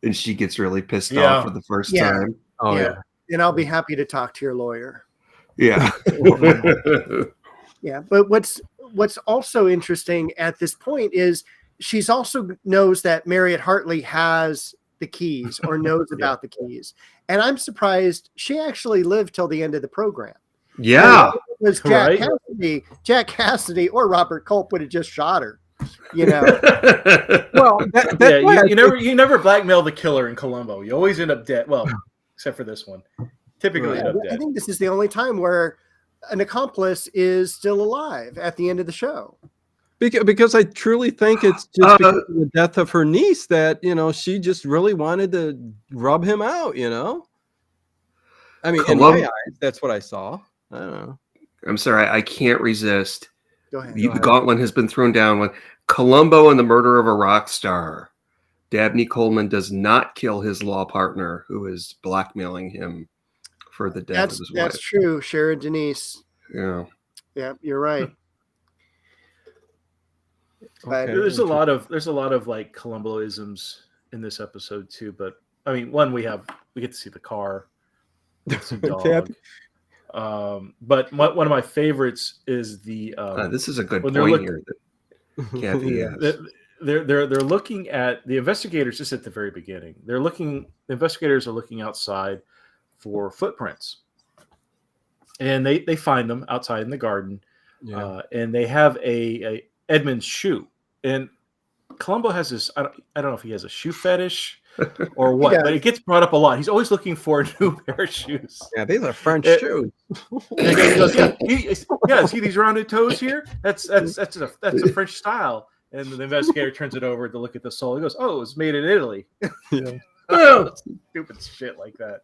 and she gets really pissed off for the first time? Oh yeah. And I'll be happy to talk to your lawyer. Yeah. Yeah, but what's also interesting at this point is she's also knows that Marriott Hartley has the keys or knows about the keys, and I'm surprised she actually lived till the end of the program. Yeah, because Jack Cassidy or Robert Culp would have just shot her. You know. Well, you never blackmail the killer in Columbo. You always end up dead. Well, except for this one. Typically, end up dead. I think this is the only time where an accomplice is still alive at the end of the show. Because I truly think it's just because of the death of her niece that, she just really wanted to rub him out, I mean, in my eyes, that's what I saw. I don't know. I'm sorry, I can't resist. Go ahead. The gauntlet has been thrown down with Columbo and the murder of a rock star. Dabney Coleman does not kill his law partner who is blackmailing him for the death of his wife. That's true, Sharon Denise. Yeah. Yeah, you're right. Okay. There's a lot of like Columbo-isms in this episode too, but I mean, one we get to see the car, see dog. But one of my favorites is the this is a good point here that Kathy has. They're looking at the investigators just at the very beginning. The investigators are looking outside for footprints, and they find them outside in the garden. Yeah. And they have a Edmund's shoe, and Columbo has this. I don't know if he has a shoe fetish or what, but it gets brought up a lot. He's always looking for a new pair of shoes. Yeah, these are French shoes. He goes, yeah. See these rounded toes here? That's a French style. And the investigator turns it over to look at the sole. He goes, "Oh, it's made in Italy." Yeah. Stupid shit like that.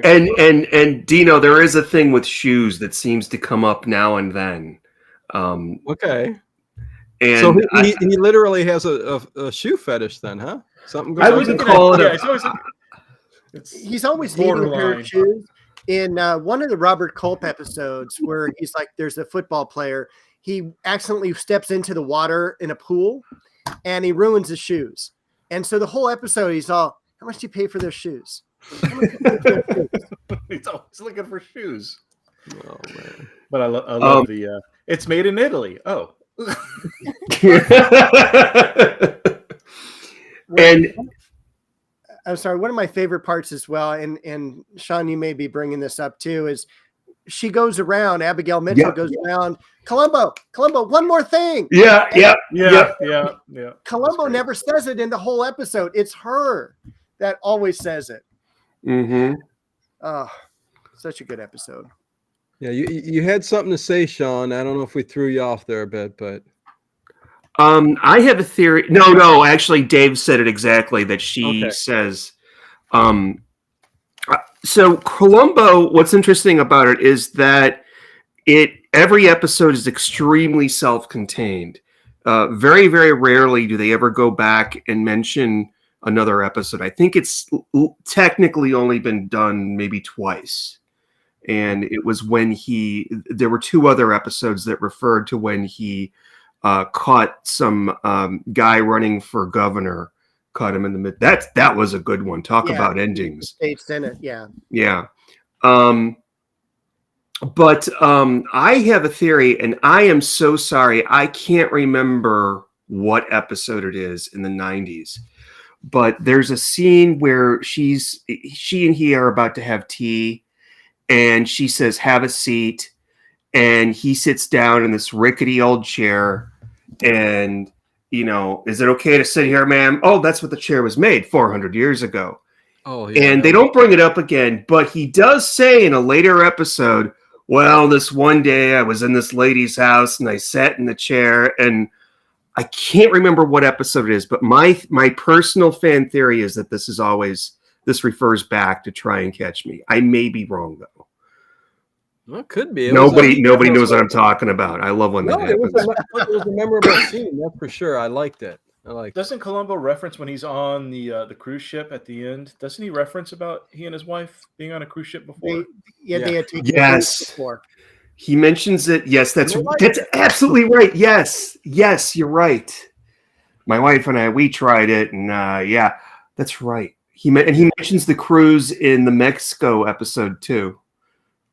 And Dino, there is a thing with shoes that seems to come up now and then. Okay. And so he literally has a shoe fetish then, huh? Something I wouldn't call it. He's always needing a pair of shoes. In one of the Robert Culp episodes where he's like, there's a football player. He accidentally steps into the water in a pool and he ruins his shoes. And so the whole episode, he's all, how much do you pay for those shoes? He's always looking for shoes. Oh, man. But I love the, it's made in Italy. Oh. And I'm sorry, one of my favorite parts as well, and Sean, you may be bringing this up too, is she goes around, Abigail Mitchell goes around, Columbo, one more thing. Yeah. Columbo never says it in the whole episode. It's her that always says it. Mm-hmm. Oh, such a good episode. Yeah, you had something to say, Sean. I don't know if we threw you off there a bit, but I have a theory. No, actually, Dave said it exactly. That she says. So Columbo, what's interesting about it is that every episode is extremely self-contained. Very, very rarely do they ever go back and mention another episode. I think it's technically only been done maybe twice. And it was when there were two other episodes that referred to when he caught some guy running for governor, caught him in the mid. That was a good one. Talk about endings. State Senate, yeah. Yeah. But I have a theory, and I am so sorry. I can't remember what episode it is in the 90s. But there's a scene where she and he are about to have tea, and she says, "Have a seat." And he sits down in this rickety old chair, and, is it okay to sit here, ma'am? Oh, that's what the chair was made 400 years ago. Oh, yeah. And they don't bring it up again, but he does say in a later episode, well, this one day I was in this lady's house and I sat in the chair, and I can't remember what episode it is, but my personal fan theory is that this refers back to Try and Catch Me. I may be wrong, though. Well, it could be. Nobody knows what I'm talking about. I love when that happens. It was a memorable scene, that's for sure. I liked it. Doesn't Columbo reference when he's on the cruise ship at the end? Doesn't he reference about he and his wife being on a cruise ship before? They had taken yes. Before. He mentions it. Yes, that's You know what? that's absolutely right. Yes, you're right. My wife and I, we tried it, and yeah, that's right. He mentions the cruise in the Mexico episode too.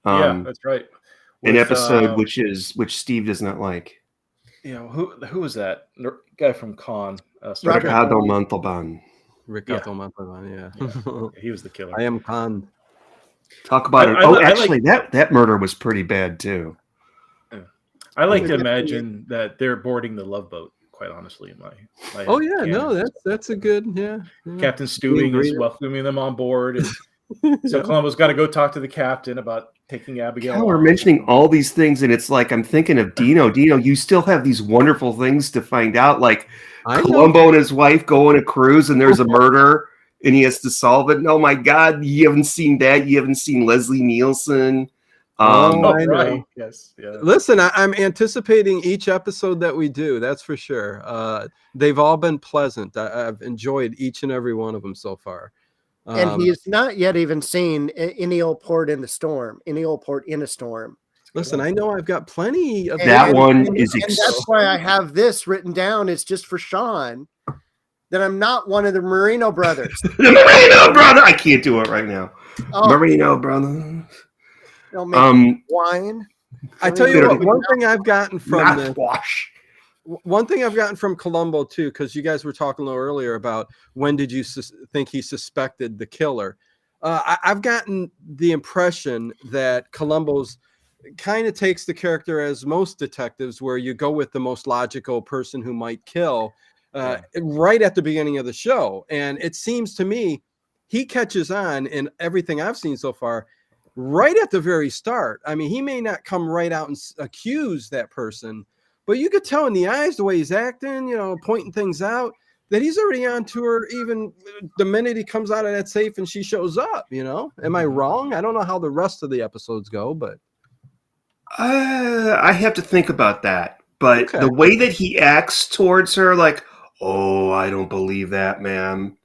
Yeah, that's right. An With, episode which Steve does not like. you know, who was that guy from Con? Robert Ricardo Montalban. Ricardo Montalban, yeah. He was the killer. I am Khan. Talk about it. Actually, that murder was pretty bad too. I like to imagine that they're boarding the Love Boat. Quite honestly, in my Oh yeah, no, that's a good Captain Stewing is welcoming them on board, and so Columbo's got to go talk to the captain about taking Abigail. Now we're mentioning all these things, and it's like I'm thinking of Dino. Dino, you still have these wonderful things to find out, like Columbo and his wife go on a cruise, and there's a murder, and he has to solve it. And, oh my God, you haven't seen that? You haven't seen Leslie Nielsen? I know. Yes. Yeah. Listen, I'm anticipating each episode that we do. That's for sure. They've all been pleasant. I've enjoyed each and every one of them so far. And he has not yet even seen any old port in the storm. Any old port in a storm. Listen, I know I've got plenty of that one. And that's why I have this written down. It's just for Sean that I'm not one of the Marino brothers. The Marino brother. I can't do it right now. Oh. Marino brother. They'll make wine. I tell you what, one thing I've gotten from this, one thing I've gotten from Columbo too, because you guys were talking a little earlier about when did you think he suspected the killer. I've gotten the impression that Columbo's kind of takes the character as most detectives, where you go with the most logical person who might kill right at the beginning of the show. And it seems to me he catches on in everything I've seen so far right at the very start. I mean, he may not come right out and accuse that person, but you could tell in the eyes, the way he's acting, pointing things out, that he's already on to her even the minute he comes out of that safe and she shows up, Am I wrong? I don't know how the rest of the episodes go, but I have to think about that. But the way that he acts towards her, like, oh, I don't believe that, ma'am.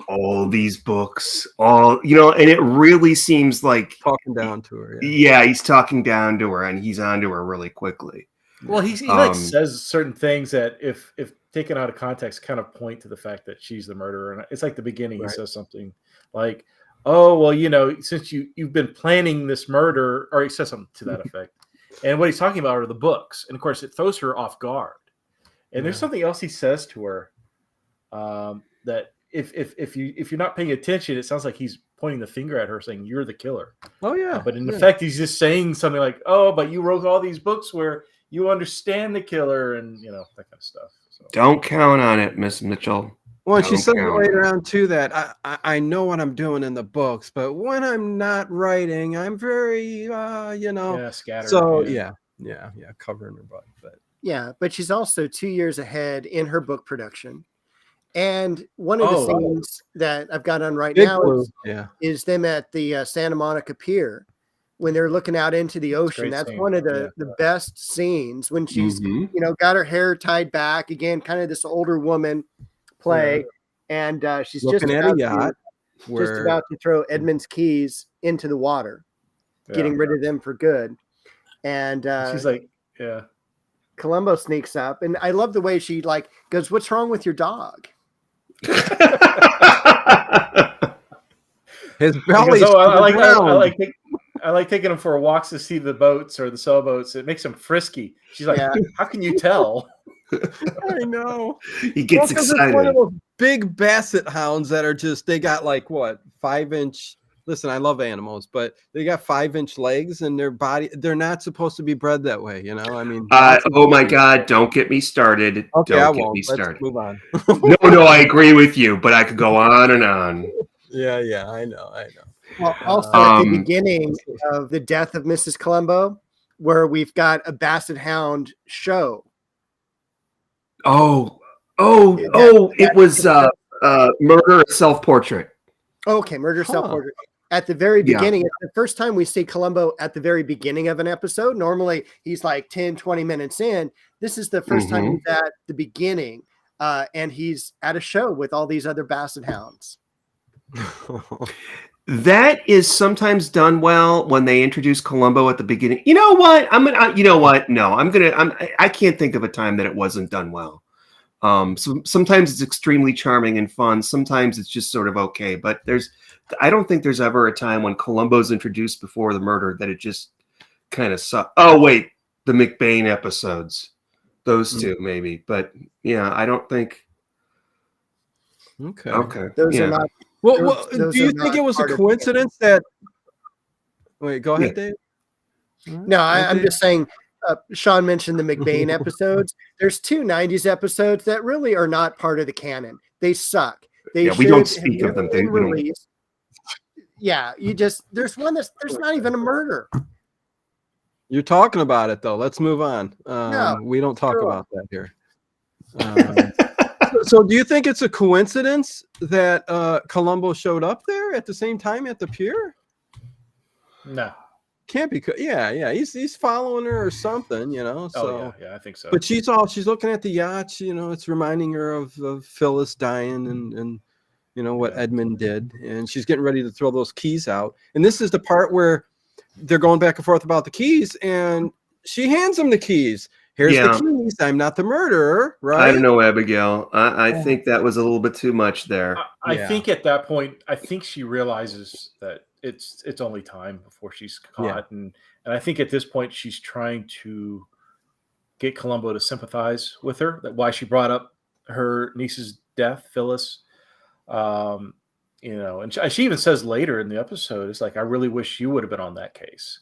All these books, and it really seems like talking down to her. Yeah, he's talking down to her, and he's onto her really quickly. Well, he says certain things that, if taken out of context, kind of point to the fact that she's the murderer. And it's like the beginning. Right. He says something like, "Oh, well, since you've been planning this murder," or he says something to that effect. And what he's talking about are the books, and of course, it throws her off guard. And there's something else he says to her that. If you're not paying attention, it sounds like he's pointing the finger at her, saying you're the killer. Oh yeah. But in effect, he's just saying something like, "Oh, but you wrote all these books where you understand the killer," and that kind of stuff. So. Don't count on it, Miss Mitchell. Well, she said later on too that I know what I'm doing in the books, but when I'm not writing, I'm very scattered. So yeah, covering her butt. But she's also 2 years ahead in her book production. And one of the scenes that I've got on right now is them at the Santa Monica Pier when they're looking out into the ocean. That's one of the best scenes when she's, got her hair tied back again, kind of this older woman play. And she's just about to throw Edmund's keys into the water, getting rid of them for good. And she's like, Columbo sneaks up, and I love the way she goes, "What's wrong with your dog?" His belly. I like taking him for walks to see the boats or the sailboats. It makes him frisky. She's like, "How can you tell?" I know. He gets excited. It's one of those big basset hounds that are they got 5-inch. Listen, I love animals, but they got 5-inch legs, and their body, they're not supposed to be bred that way. I mean, oh my God, don't get me started. Okay, don't get me started. Let's move on. No, I agree with you, but I could go on and on. Yeah, I know. Well, also at the beginning of the death of Mrs. Columbo, where we've got a basset hound show. It was Murder Self-Portrait. Okay, Murder Self-Portrait. At the very beginning, it's the first time we see Columbo at the very beginning of an episode. Normally, he's 10, 20 minutes in. This is the first time he's at the beginning, and he's at a show with all these other basset hounds. That is sometimes done well when they introduce Columbo at the beginning. You know what? You know what? No, I can't think of a time that it wasn't done well. So sometimes it's extremely charming and fun. Sometimes it's just sort of okay. But I don't think there's ever a time when Columbo's introduced before the murder that it just kind of sucked. Oh wait, the McBain episodes, those two maybe. But yeah, I don't think. Okay. Those are not. Well, Those do you are think not it was a part of- coincidence that? Wait, go ahead, Dave. No, I'm just saying. Sean mentioned the McBain episodes. There's 2 90s episodes that really are not part of the canon. They suck. We don't speak of them. Yeah, there's one there's not even a murder. You're talking about it though. Let's move on. No, we don't talk about that here. So do you think it's a coincidence that Columbo showed up there at the same time at the pier? No. Can't be. Yeah. He's following her or something, you know. So yeah, I think so. But she's looking at the yacht, you know. It's reminding her of Phyllis dying and you know what Edmund did, and she's getting ready to throw those keys out. And this is the part where they're going back and forth about the keys, and she hands him the keys. Here's the keys. I'm not the murderer, right? I don't know, Abigail. I think that was a little bit too much there. I think at that point, I think she realizes that it's only time before she's caught, and I think at this point she's trying to get Columbo to sympathize with her. That why she brought up her niece's death, Phyllis. You know, and she even says later in the episode, it's like, I really wish you would have been on that case.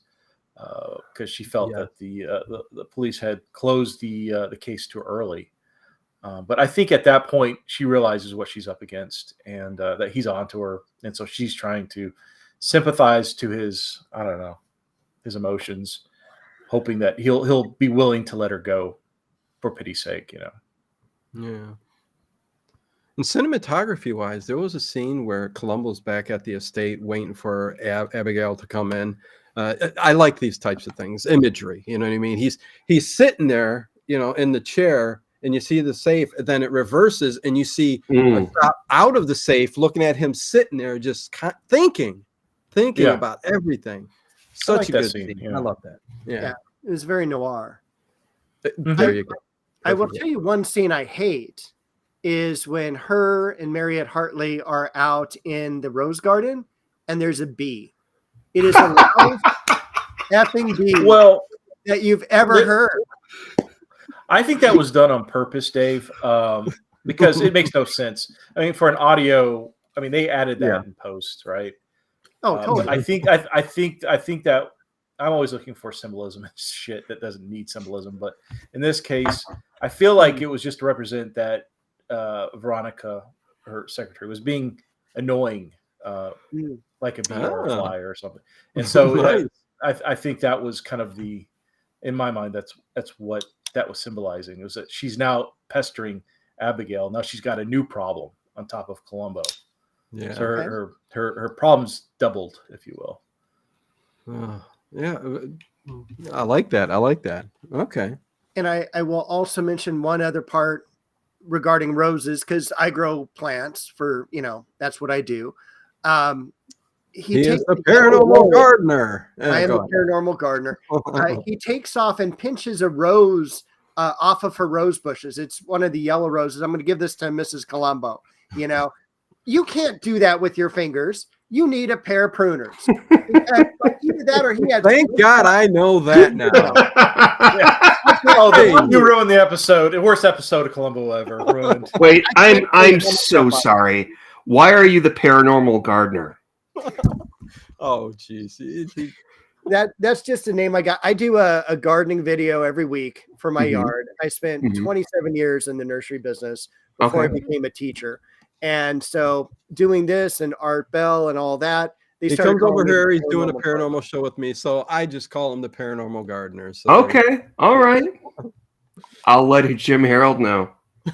Because she felt that the police had closed the case too early, but I think at that point she realizes what she's up against and that he's onto her, and so she's trying to sympathize to his his emotions, hoping that he'll be willing to let her go for pity's sake, you know. Yeah. And cinematography wise, there was a scene where Columbo's back at the estate waiting for Abigail to come in. I like these types of things, imagery. You know what I mean? He's sitting there, you know, in the chair, and you see the safe, and then it reverses, and you see a shot out of the safe, looking at him sitting there, just thinking about everything. Such a good scene. I love that. Yeah, it was very noir. There you go. I will tell you one scene I hate is when her and Mariette Hartley are out in the rose garden, and there's a bee. It is the loudest effing bee that you've ever heard. I think that was done on purpose, Dave, because it makes no sense. I mean, for an audio, I mean, they added that in post, right? Oh, totally. I think that I'm always looking for symbolism and shit that doesn't need symbolism, but in this case, I feel like it was just to represent that Veronica, her secretary, was being annoying. Like a bee or a fly or something, and so I think that was kind of in my mind, that's what that was symbolizing. It was that she's now pestering Abigail. Now she's got a new problem on top of Columbo. Yeah, so her problems doubled, if you will. Yeah, I like that. Okay. And I will also mention one other part regarding roses, because I grow plants for, you know, that's what I do. He is the paranormal gardener. I am a paranormal gardener. He takes off and pinches a rose off of her rose bushes. It's one of the yellow roses. I'm going to give this to Mrs. Columbo. You know, you can't do that with your fingers. You need a pair of pruners. Either that or he had. Thank God I know that now. You ruined the episode. The worst episode of Columbo ever. Ruined. Wait, I'm so sorry. Why are you the paranormal gardener? Oh, geez. That's just a name I got. I do a gardening video every week for my yard. I spent 27 years in the nursery business before I became a teacher. And so doing this and Art Bell and all that, he comes over here, he's doing a paranormal show with me. So I just call him the paranormal gardener. So okay. All right. I'll let Jim Harold know.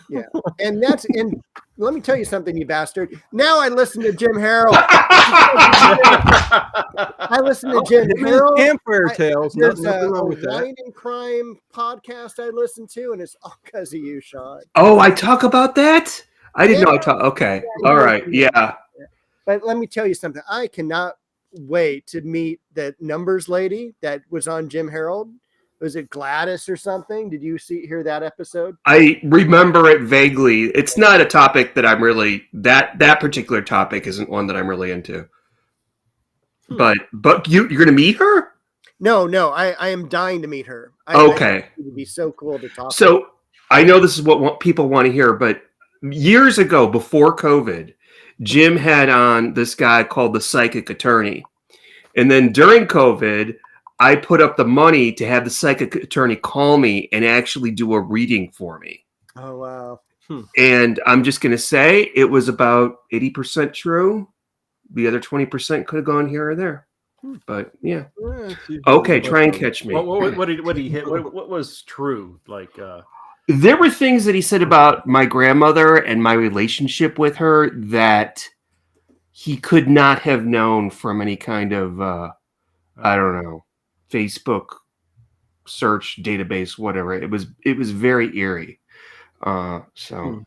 Yeah. And let me tell you something, you bastard. Now I listen to Jim Harold. I listen to Jim Harold. Campfire Tales. There's a wine and crime podcast I listen to, and it's all because of you, Sean. Oh, I talk about that? I didn't know I talk. Okay. All right. Yeah. But let me tell you something. I cannot wait to meet the numbers lady that was on Jim Harold. Was it Gladys or something? Did you hear that episode? I remember it vaguely. It's not a topic that I'm really that particular topic isn't one that I'm really into. But you're gonna meet her? No, I am dying to meet her. Okay. It would be so cool to talk. So I know this is what people want to hear, but years ago, before COVID, Jim had on this guy called the Psychic Attorney. And then during COVID, I put up the money to have the Psychic Attorney call me and actually do a reading for me. Oh, wow. And I'm just going to say it was about 80% true. The other 20% could have gone here or there. But yeah. Okay, try and catch me. What did he hit? What was true? Like there were things that he said about my grandmother and my relationship with her that he could not have known from any kind of I don't know, Facebook search database, whatever. It was very eerie. So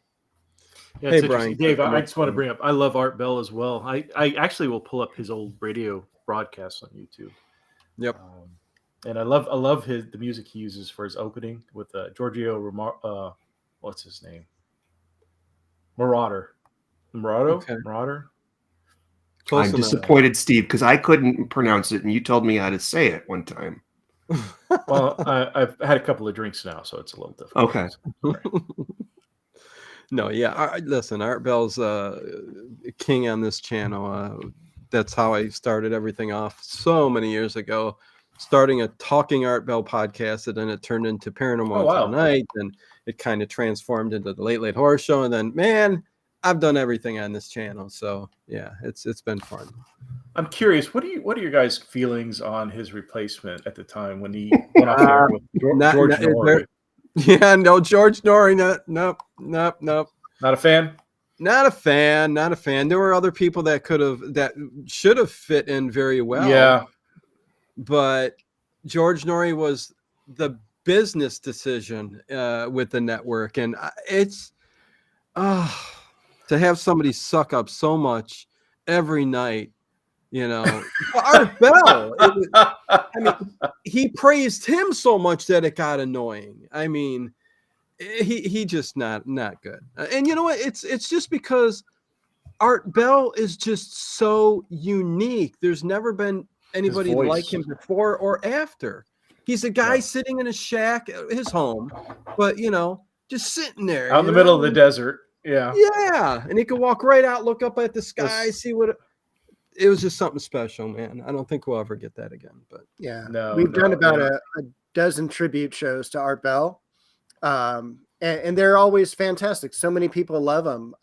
yeah, Hey, Brian. Dave, I just want to bring up, I love Art Bell as well. I actually will pull up his old radio broadcasts on YouTube. Yep. And I love the music he uses for his opening with Giorgio what's his name? Marauder. Okay. Marauder. Close I'm enough. disappointed, Steve, because I couldn't pronounce it, and you told me how to say it one time. Well, I've had a couple of drinks now, so it's a little difficult. Okay. No, yeah. Listen, Art Bell's king on this channel. That's how I started everything off so many years ago. Starting a Talking Art Bell podcast, and then it turned into Paranormal Tonight, and it kind of transformed into the Late Late Horror Show. And then, man, I've done everything on this channel. So yeah, it's been fun. I'm curious, what are your guys' feelings on his replacement at the time when he went off there with George Norrie? Yeah, no, George Norrie. Nope. Not a fan? Not a fan. There were other people that should have fit in very well. Yeah. But George Norrie was the business decision with the network. And it's to have somebody suck up so much every night, you know. Art Bell, I mean, he praised him so much that it got annoying. I mean, he just not good. And you know what? It's just because Art Bell is just so unique. There's never been anybody like him before or after. He's a guy sitting in a shack at his home, but you know, just sitting there out in the middle of the desert. Yeah, and he could walk right out, look up at the sky, see what it was. Just something special, man. I don't think we'll ever get that again. But we've done about a dozen tribute shows to Art Bell, and they're always fantastic. So many people love them.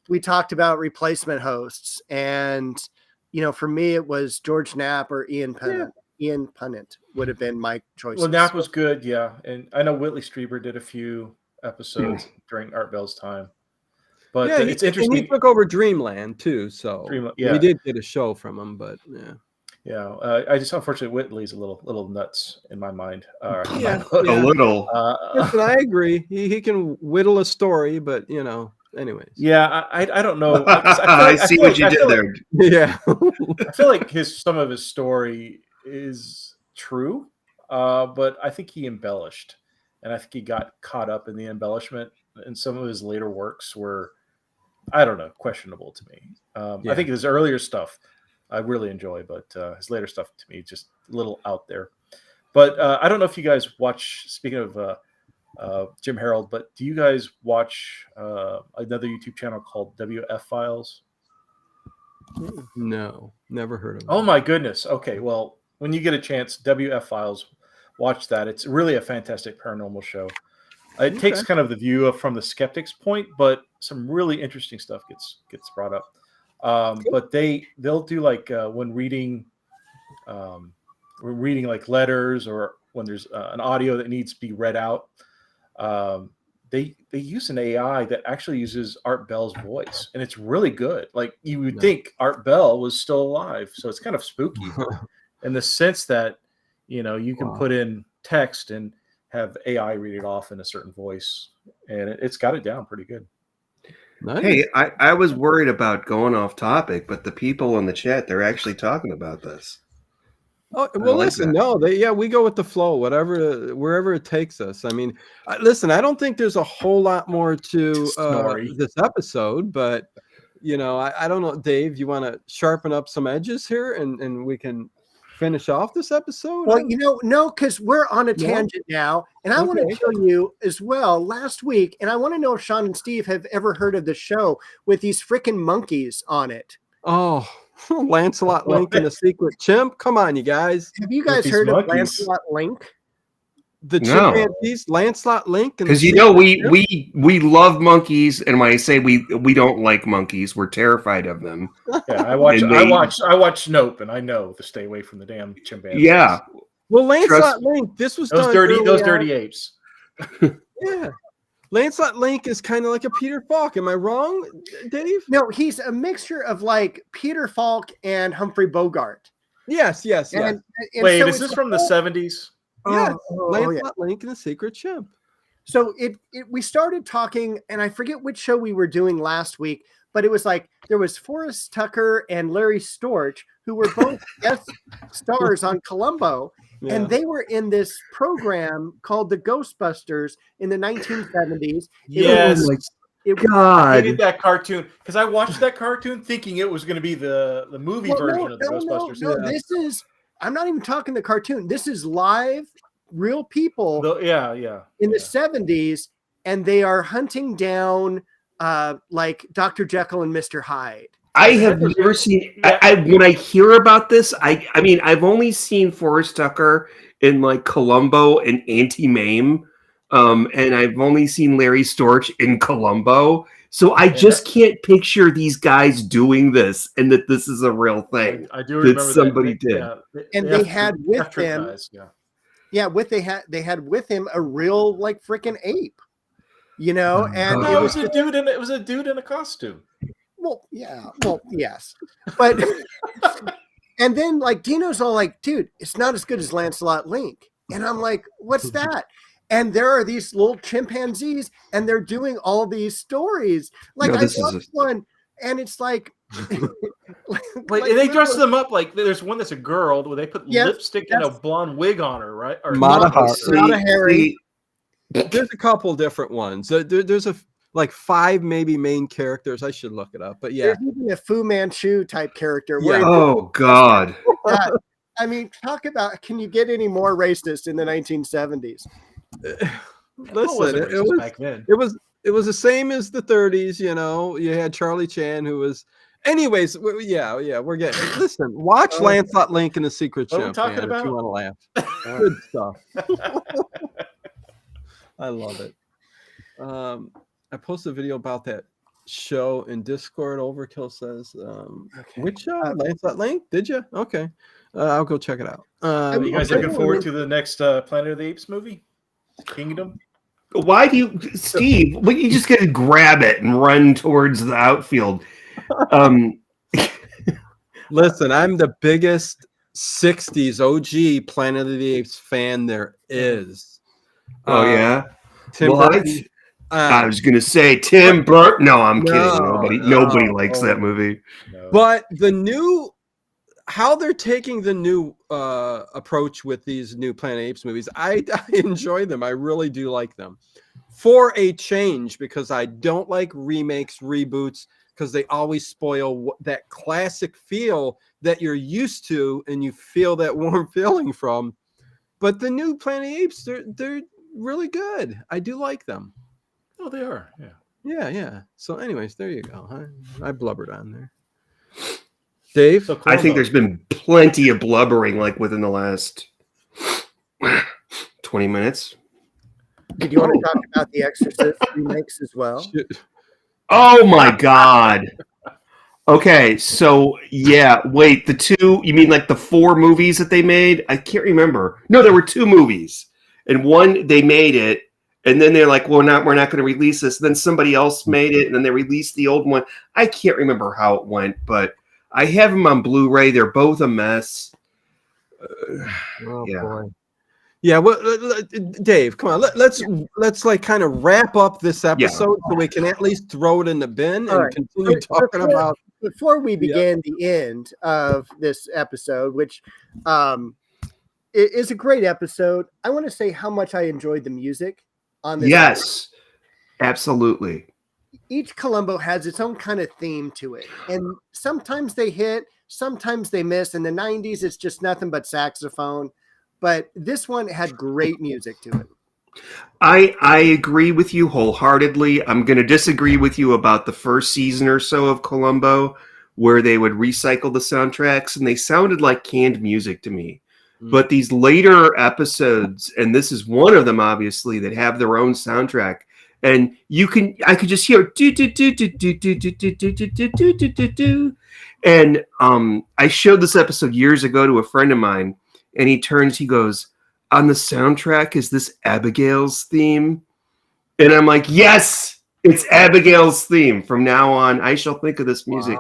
We talked about replacement hosts, and you know, for me, it was George Knapp or Ian Punnett. Ian Punnett would have been my choice. Well, Knapp was good, and I know Whitley Strieber did a few episodes during Art Bell's time. But it's interesting. And he took over Dreamland too, so we did get a show from him. But I just unfortunately Whitley's a little nuts in my mind. A little. Listen, I agree. He can whittle a story, but you know. Anyways, I don't know. I see what you did there. Yeah, I feel like some of his story is true, but I think he embellished, and I think he got caught up in the embellishment. And some of his later works were, I don't know, questionable to me. I think his earlier stuff I really enjoy, but his later stuff to me just a little out there. But I don't know if you guys watch. Speaking of Jim Harold, but do you guys watch another YouTube channel called WF Files? No, never heard of it. Oh my goodness. Okay, well, when you get a chance, WF Files, watch that. It's really a fantastic paranormal show. It takes kind of the view from the skeptic's point, but some really interesting stuff gets brought up. But they'll do like when reading like letters, or when there's an audio that needs to be read out. They use an AI that actually uses Art Bell's voice, and it's really good. Like you would think Art Bell was still alive, so it's kind of spooky in the sense that you can put in text and have AI read it off in a certain voice, and it's got it down pretty good. Nice. Hey, I was worried about going off topic, but the people in the chat, they're actually talking about this. Oh, well, like listen, that. no, we go with the flow, wherever it takes us. I mean, listen, I don't think there's a whole lot more to Snorri. this episode, but I don't know, Dave, you want to sharpen up some edges here and we can finish off this episode? Well, no, because we're on a tangent now, and I want to tell you as well. Last week, and I want to know if Sean and Steve have ever heard of the show with these freaking monkeys on it. Oh, Lancelot Link and the Secret Chimp. Come on, you guys. Have you guys heard of Lancelot Link? The chimpanzees, Lancelot Link, because we love monkeys, and when I say we don't like monkeys, we're terrified of them. Yeah, I watch Nope, and I know to stay away from the damn chimpanzees. Yeah. Well, Lancelot Link, this was those dirty apes. Yeah. Lancelot Link is kind of like a Peter Falk. Am I wrong, Dave? No, he's a mixture of like Peter Falk and Humphrey Bogart. Yes. And wait, so is this from the 70s? Yeah, Lancelot Link and the Secret Chimp. So we started talking, and I forget which show we were doing last week, but it was like there was Forrest Tucker and Larry Storch, who were both guest stars on Columbo. Yeah. And they were in this program called the Ghostbusters in the 1970s. Yes. God. I hated that cartoon because I watched that cartoon thinking it was going to be the movie version of the Ghostbusters. No, this is, I'm not even talking the cartoon. This is live, real people in the 70s, and they are hunting down like Dr. Jekyll and Mr. Hyde. I have never seen. When I hear about this, I mean, I've only seen Forrest Tucker in like Columbo and Auntie Mame, and I've only seen Larry Storch in Columbo. So I just can't picture these guys doing this, and that this is a real thing. I do remember that somebody did, and they had with them. They had with him a real like freaking ape, and it was a dude in a costume. Well, yeah. Well, yes. But and then like Dino's all like, dude, it's not as good as Lancelot Link. And I'm like, what's that? And there are these little chimpanzees and they're doing all these stories. Like I watched one and it's like they dress them up like there's one that's a girl where they put lipstick and a blonde wig on her, right? Or Mata Hari. There's a couple different ones. There's like 5 maybe main characters. I should look it up, but yeah. There's even a Fu Manchu type character. Yeah. Oh God. I mean, talk about, can you get any more racist in the 1970s? Listen, back then. It was the same as the 30s, You had Charlie Chan who was anyways, yeah, we're getting listen, watch Lancelot Link and the Secret Chimp. What are we talking about? If you want to laugh. Good stuff. I love it. I posted a video about that show in Discord. Overkill says, which show? Lancelot Link? Did you? Okay. I'll go check it out. Are you guys looking forward to the next Planet of the Apes movie? Kingdom? Why do you, Steve, you just got to grab it and run towards the outfield? Listen, I'm the biggest 60s OG Planet of the Apes fan there is. Oh, yeah? Tim Burton. I was going to say Tim Burton. No, I'm kidding. Nobody likes that movie. No. But how they're taking the new approach with these new Planet of the Apes movies, I enjoy them. I really do like them. For a change, because I don't like remakes, reboots, because they always spoil that classic feel that you're used to and you feel that warm feeling from. But the new Planet of the Apes, they're really good. I do like them. Oh, they are. Yeah. So anyways, there you go. I blubbered on there. Dave? So I think there's been plenty of blubbering like within the last 20 minutes. Did you want to talk about the Exorcist remakes as well? Oh my God. Okay, so wait, the 2, you mean like the 4 movies that they made? I can't remember. No, there were 2 movies. And one, they made it, and then they're like, well, we're not going to release this. And then somebody else made it, and then they released the old one. I can't remember how it went, but I have them on Blu-ray. They're both a mess. Boy. Yeah, well, Dave, come on. Let's like kind of wrap up this episode so we can at least throw it in the bin All and right. continue talking about. Before we begin the end of this episode, which it is a great episode, I want to say how much I enjoyed the music on this. Yes, absolutely. Each Columbo has its own kind of theme to it, and sometimes they hit, sometimes they miss. In the 90s, it's just nothing but saxophone, but this one had great music to it. I agree with you wholeheartedly. I'm going to disagree with you about the first season or so of Columbo, where they would recycle the soundtracks, and they sounded like canned music to me. But these later episodes, and this is one of them, obviously, that have their own soundtrack, and I could just hear do do do do do do do do do do do do do do. And I showed this episode years ago to a friend of mine, and he goes, on the soundtrack is this Abigail's theme, and I'm like, yes, it's Abigail's theme. From now on, I shall think of this music.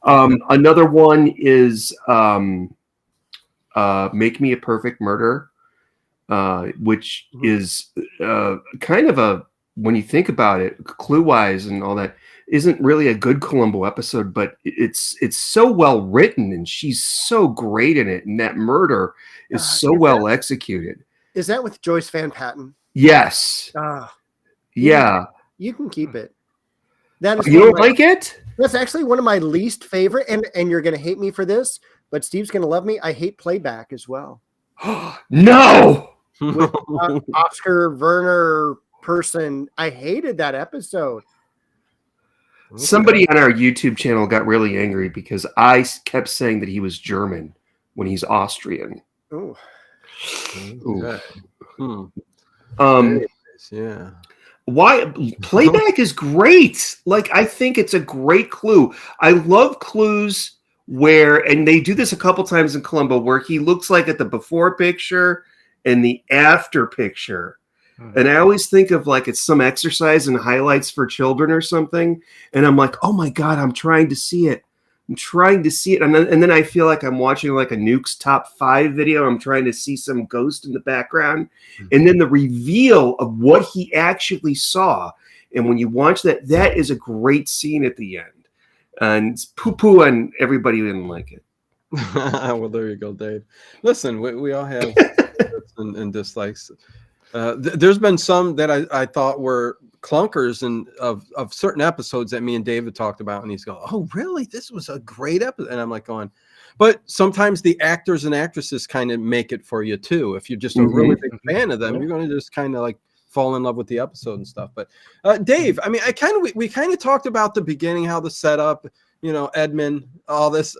Wow. Another one is Make Me a Perfect Murder, which is kind of a, when you think about it, clue-wise and all that, isn't really a good Columbo episode, but it's so well written, and she's so great in it, and that murder is so well executed. Is that with Joyce Van Patten? Yes. Yeah. You can keep it. That is You don't like it? That's actually one of my least favorite, and you're going to hate me for this, but Steve's going to love me. I hate Playback as well. No. With Oscar Werner person. I hated that episode. Somebody on our YouTube channel got really angry because I kept saying that he was German when he's Austrian. Ooh. Yeah. Why Playback is great. Like, I think it's a great clue. I love clues where, and they do this a couple times in Columbo, where he looks like at the before picture and the after picture. And I always think of like it's some exercise and highlights for children or something. And I'm like, oh my God, I'm trying to see it. I'm trying to see it. And then I feel like I'm watching like a Nuke's top 5 video. I'm trying to see some ghost in the background. And then the reveal of what he actually saw. And when you watch that, that is a great scene at the end. And it's poo-poo, and everybody didn't like it. Well, there you go, Dave. Listen, we all have and dislikes. There's been some that I thought were clunkers and of certain episodes that me and David talked about, and he's going, oh really, this was a great episode, and I'm like going, but sometimes the actors and actresses kind of make it for you too. If you're just a really big fan of them, you're going to just kind of like fall in love with the episode and stuff. But Dave, I mean, we kind of talked about the beginning, how the setup, you know, Edmund, all this,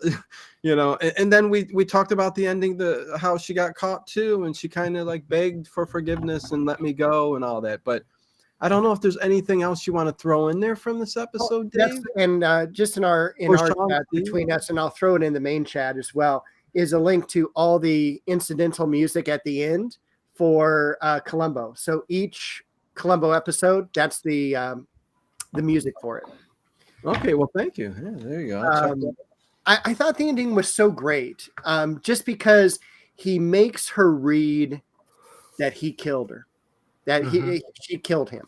you know, and then we talked about the ending, how she got caught too, and she kind of like begged for forgiveness and let me go and all that. But I don't know if there's anything else you want to throw in there from this episode, Dave. And just in our chat between us, and I'll throw it in the main chat as well, is a link to all the incidental music at the end for Columbo. So each Columbo episode, that's the music for it. Okay, well, thank you. Yeah, there you go. I thought the ending was so great, just because he makes her read that he killed her, that she killed him,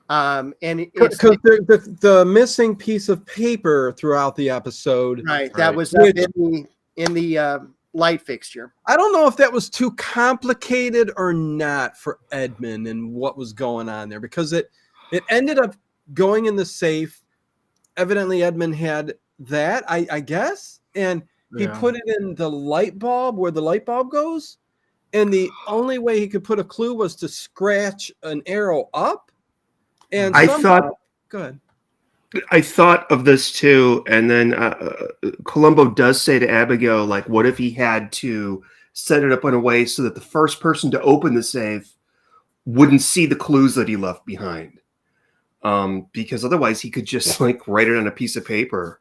and because the missing piece of paper throughout the episode, right? That was in the light fixture. I don't know if that was too complicated or not for Edmund and what was going on there, because it ended up going in the safe. Evidently Edmund had that, I guess, and he put it in the light bulb where the light bulb goes, and the only way he could put a clue was to scratch an arrow up. And I thought of this too, and then Columbo does say to Abigail, like, what if he had to set it up in a way so that the first person to open the safe wouldn't see the clues that he left behind? Because otherwise he could just like write it on a piece of paper.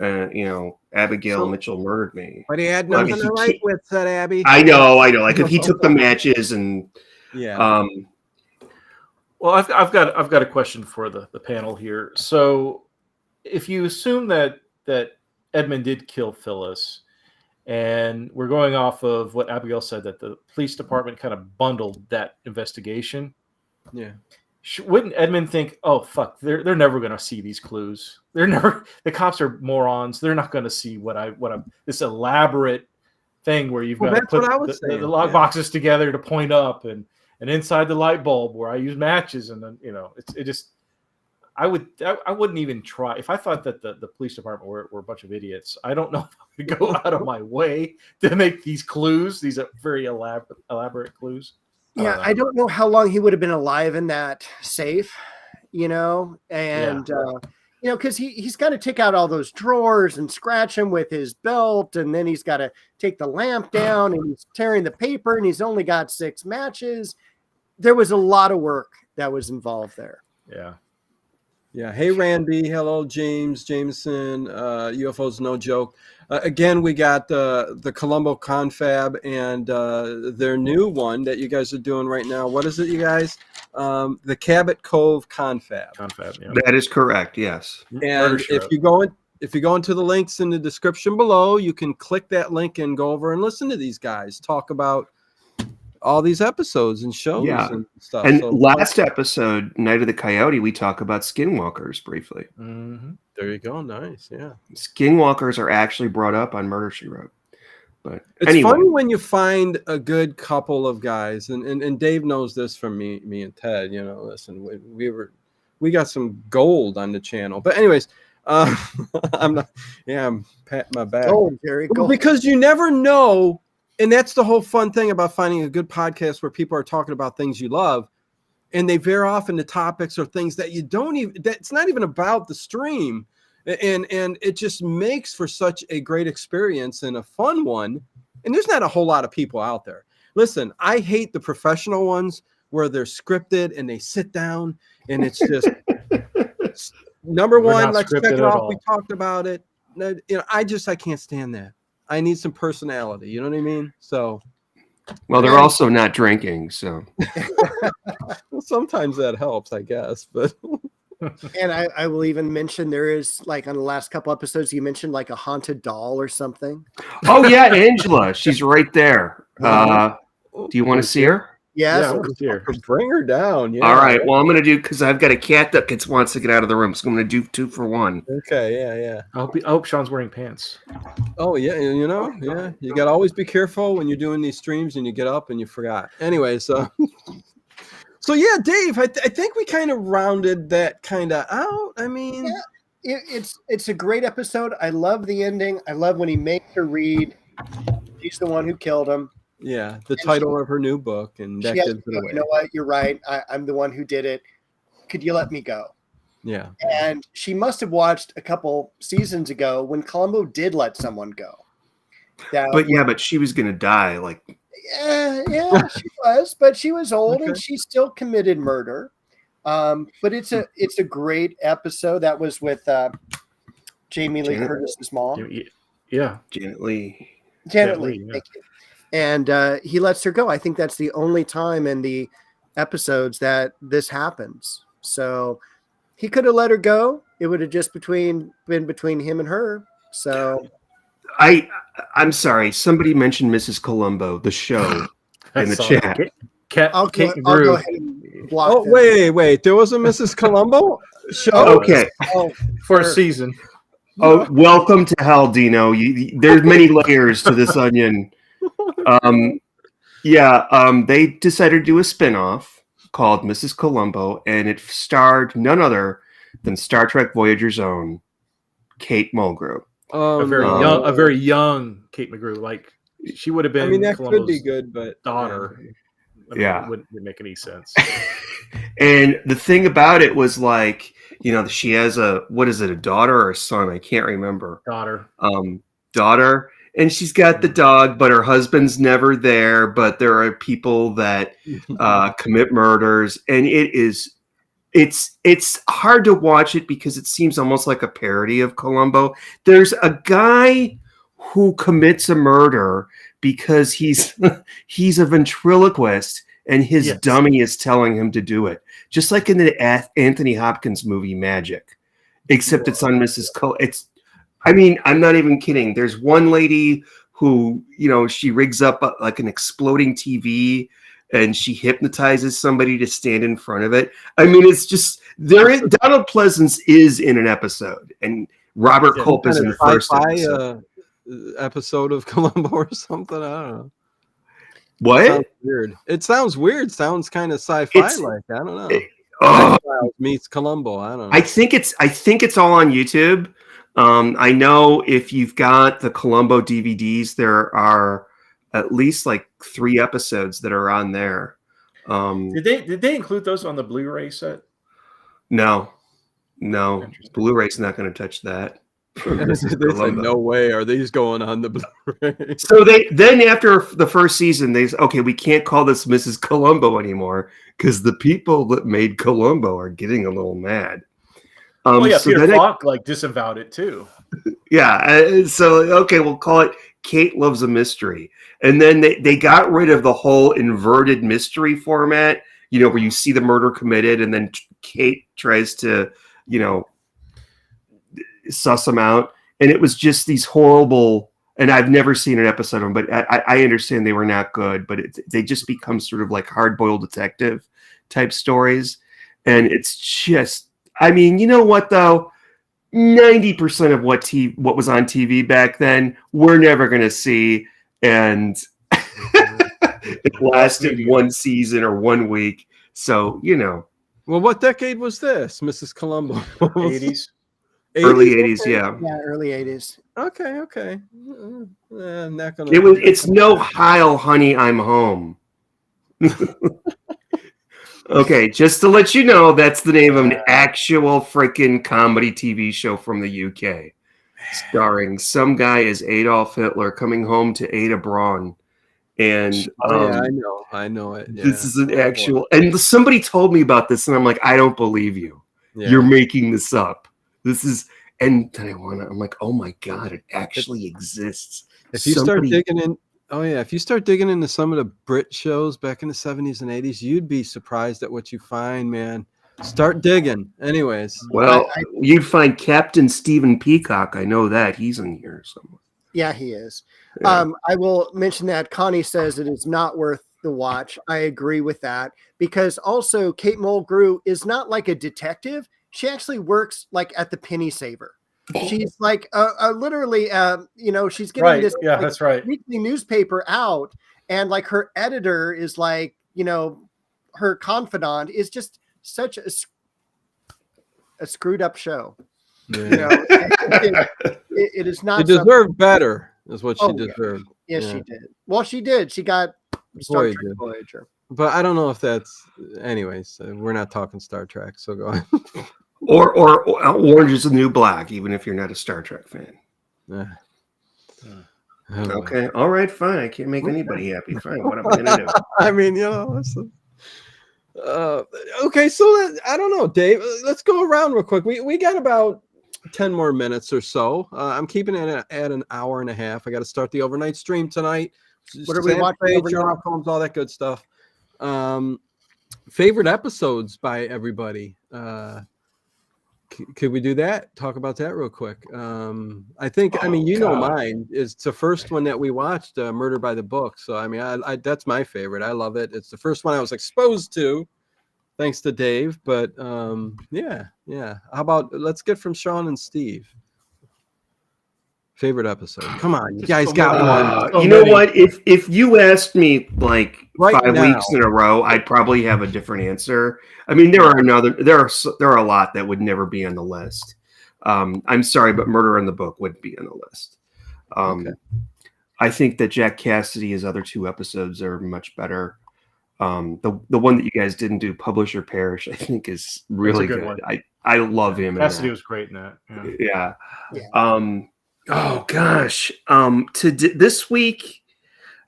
You know, Abigail Mitchell murdered me. But he had nothing to write with, said Abby. I know. Like if he took the matches and yeah. Well, I've got a question for the panel here. So, if you assume that Edmund did kill Phyllis, And we're going off of what Abigail said, that the police department kind of bundled that investigation. Yeah. Wouldn't Edmund think, oh fuck, they're never going to see these clues. The cops are morons. They're not going to see what I'm this elaborate thing where you've got to put the lock boxes together to point up and inside the light bulb where I use matches, and then it just I wouldn't even try. If I thought that the police department were a bunch of idiots, I don't know if I would go out of my way to make these clues, these very elaborate clues. I don't know how long he would have been alive in that safe, and because he's got to take out all those drawers and scratch them with his belt, and then he's got to take the lamp down, and he's tearing the paper, and he's only got 6 matches. There was a lot of work that was involved there. Yeah. Yeah. Hey, Randy. Hello, James. Jameson. UFOs No Joke. Again, we got the Columbo Confab and their new one that you guys are doing right now. What is it, you guys? The Cabot Cove Confab. Yeah. That is correct. Yes. And if you go into the links in the description below, you can click that link and go over and listen to these guys talk about all these episodes and shows and stuff. And last episode, Night of the Coyote, we talk about skinwalkers briefly. Mm-hmm. There you go. Nice. Yeah. Skinwalkers are actually brought up on Murder, She Wrote. But it's funny when you find a good couple of guys, and Dave knows this from me and Ted. Listen, we got some gold on the channel. But anyways, I'm patting my back. Gold, Jerry, gold. Because you never know. And that's the whole fun thing about finding a good podcast where people are talking about things you love, and they veer off into topics or things that you don't even, that's not even about the stream. And it just makes for such a great experience and a fun one. And there's not a whole lot of people out there. Listen, I hate the professional ones where they're scripted and they sit down and it's just number one, let's check it off. We talked about it. I can't stand that. I need some personality. You know what I mean? So, well, they're also not drinking, so well, sometimes that helps, I guess. But and I will even mention there is, like, on the last couple episodes, you mentioned like a haunted doll or something. Oh yeah, Angela, she's right there. Do you want to see her? Yes. Yeah, bring her down. Yeah. All right. Well, I'm going to do, because I've got a cat that wants to get out of the room, so I'm going to do 2 for 1. Okay. Yeah. I hope Sean's wearing pants. Oh yeah, yeah. You got to always be careful when you're doing these streams and you get up and you forgot. Anyway, so yeah, Dave, I think we kind of rounded that kind of out. I mean, it's a great episode. I love the ending. I love when he makes her read. She's the one who killed him. Yeah, the title of her new book, and that gives it away. You know what? You're right. I'm the one who did it. Could you let me go? Yeah. And she must have watched a couple seasons ago when Columbo did let someone go. But she was going to die. Like, yeah, she was, but she was old and she still committed murder. But it's a great episode. That was with Jamie Lee Curtis's mom. Yeah, Janet Leigh. Janet Leigh. Thank you. And he lets her go. I think that's the only time in the episodes that this happens. So he could have let her go. It would have just been between him and her. So I'm sorry. Somebody mentioned Mrs. Columbo, the show, in the chat. I'll go ahead and block them. Wait. There was a Mrs. Columbo show? Okay. For a season. Oh, welcome to hell, Dino. There's many layers to this onion. They decided to do a spinoff called Mrs. Columbo, and it starred none other than Star Trek Voyager's own Kate Mulgrew. A very young Kate McGrew. Like, she would have been. I mean, that Columbo's could be good, but daughter. Yeah, it wouldn't make any sense. And the thing about it was, like, she has a daughter or a son? I can't remember. Daughter. And she's got the dog, but her husband's never there. But there are people that commit murders, and it's hard to watch it because it seems almost like a parody of Columbo. There's a guy who commits a murder because he's a ventriloquist, and his dummy is telling him to do it, just like in the Anthony Hopkins movie Magic, except it's on Mrs. I'm not even kidding. There's one lady who, she rigs up like an exploding TV and she hypnotizes somebody to stand in front of it. I mean, it's just Donald Pleasance is in an episode, and Robert Culp is in the first episode. Episode of Columbo or something. I don't know. What? It sounds weird. It sounds weird. Sounds kind of sci-fi like. I don't know. Meets Columbo. I don't know. I think it's all on YouTube. I know if you've got the Columbo DVDs, there are at least like 3 episodes that are on there. Did they include those on the Blu-ray set? No. Blu-ray's not going to touch that. They said, no way are these going on the Blu-ray. So then after the first season, we can't call this Mrs. Columbo anymore because the people that made Columbo are getting a little mad. Peter Falk disavowed it too. Yeah, we'll call it Kate Loves a Mystery. And then they got rid of the whole inverted mystery format, where you see the murder committed and then Kate tries to, suss them out. And it was just these horrible, and I've never seen an episode of them, but I understand they were not good, but they just become sort of like hard-boiled detective type stories. And it's just, I mean, you know what though? 90% of what was on TV back then, we're never going to see. And it lasted 1 season or 1 week. So, Well, what decade was this, Mrs. Columbo? 80s. Early 80s, yeah. Yeah, early 80s. Okay. I'm not gonna. It's no Heil, honey, I'm home. Okay, just to let you know, that's the name of an actual freaking comedy TV show from the UK, starring some guy as Adolf Hitler coming home to Ada Braun. And I know it. Yeah. This is an actual, and somebody told me about this, and I'm like, I don't believe you. Yeah. You're making this up. This is, and then I'm like, oh my God, it actually exists. If you start digging in, if you start digging into some of the Brit shows back in the 70s and 80s, you'd be surprised at what you find, man. Start digging. Anyways. Well, you'd find Captain Stephen Peacock. I know that. He's in here somewhere. Yeah, he is. Yeah. I will mention that Connie says it is not worth the watch. I agree with that, because also Kate Mulgrew is not like a detective. She actually works like at the penny saver. She's like literally, she's getting this that's right, weekly newspaper out, and like her editor is like, her confidant is just such a screwed up show. Yeah. It is not. She deserved better, is what she deserved. Yeah. Yes, she did. Well, she did. She got Star Trek Voyager. But I don't know if that's. Anyways, we're not talking Star Trek, so go on. Or Orange is the New Black, even if you're not a Star Trek fan. Okay, all right, fine. I can't make anybody happy. Fine, what am I going to do? I mean, okay, so I don't know, Dave. Let's go around real quick. We got about 10 more minutes or so. I'm keeping it at an hour and a half. I got to start the overnight stream tonight. What are we watching? Sherlock Holmes, all that good stuff. Favorite episodes by everybody. Could we do that? Talk about that real quick. I think, mine is the first one that we watched, Murder by the Book. So, I that's my favorite. I love it. It's the first one I was exposed to, thanks to Dave. But yeah. How about, let's get from Sean and Steve. Favorite episode. Come on, you guys got one. You know what? If you asked me like 5 weeks in a row, I'd probably have a different answer. I mean, there are a lot that would never be on the list. I'm sorry, but Murder in the Book wouldn't be on the list. Okay. I think that Jack Cassidy's other 2 episodes are much better. The one that you guys didn't do, Publish or Perish, I think is really good. I love him. Cassidy was great in that. Yeah. Oh gosh. This week,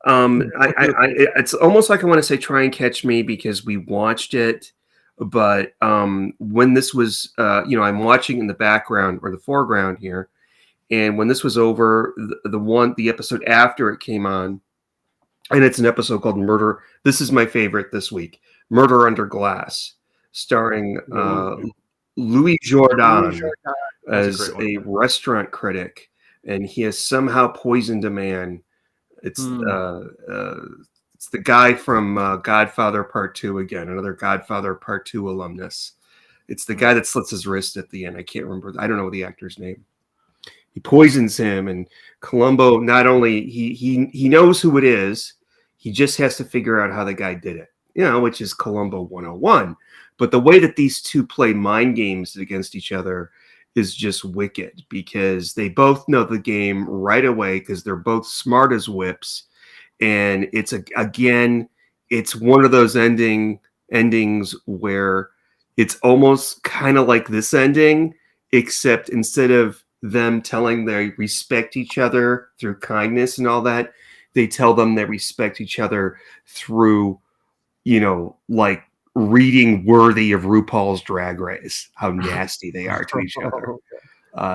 it's almost like I want to say Try and Catch Me because we watched it, but when this was, I'm watching in the background or the foreground here, and when this was over, the episode after it came on, and it's an episode called Murder. This is my favorite this week, Murder Under Glass, starring Louis Jourdan as a restaurant critic. And he has somehow poisoned a man It's it's the guy from Godfather Part 2 again, another Godfather Part 2 alumnus. It's the guy that slits his wrist at the end. I can't remember. I don't know the actor's name. He poisons him, and Columbo not only he knows who it is, he just has to figure out how the guy did it. Which is Columbo 101. But the way that these two play mind games against each other is just wicked, because they both know the game right away because they're both smart as whips. And it's one of those endings where it's almost kind of like this ending, except instead of them telling they respect each other through kindness and all that, they tell them they respect each other through, like reading worthy of RuPaul's Drag Race, how nasty they are to each other.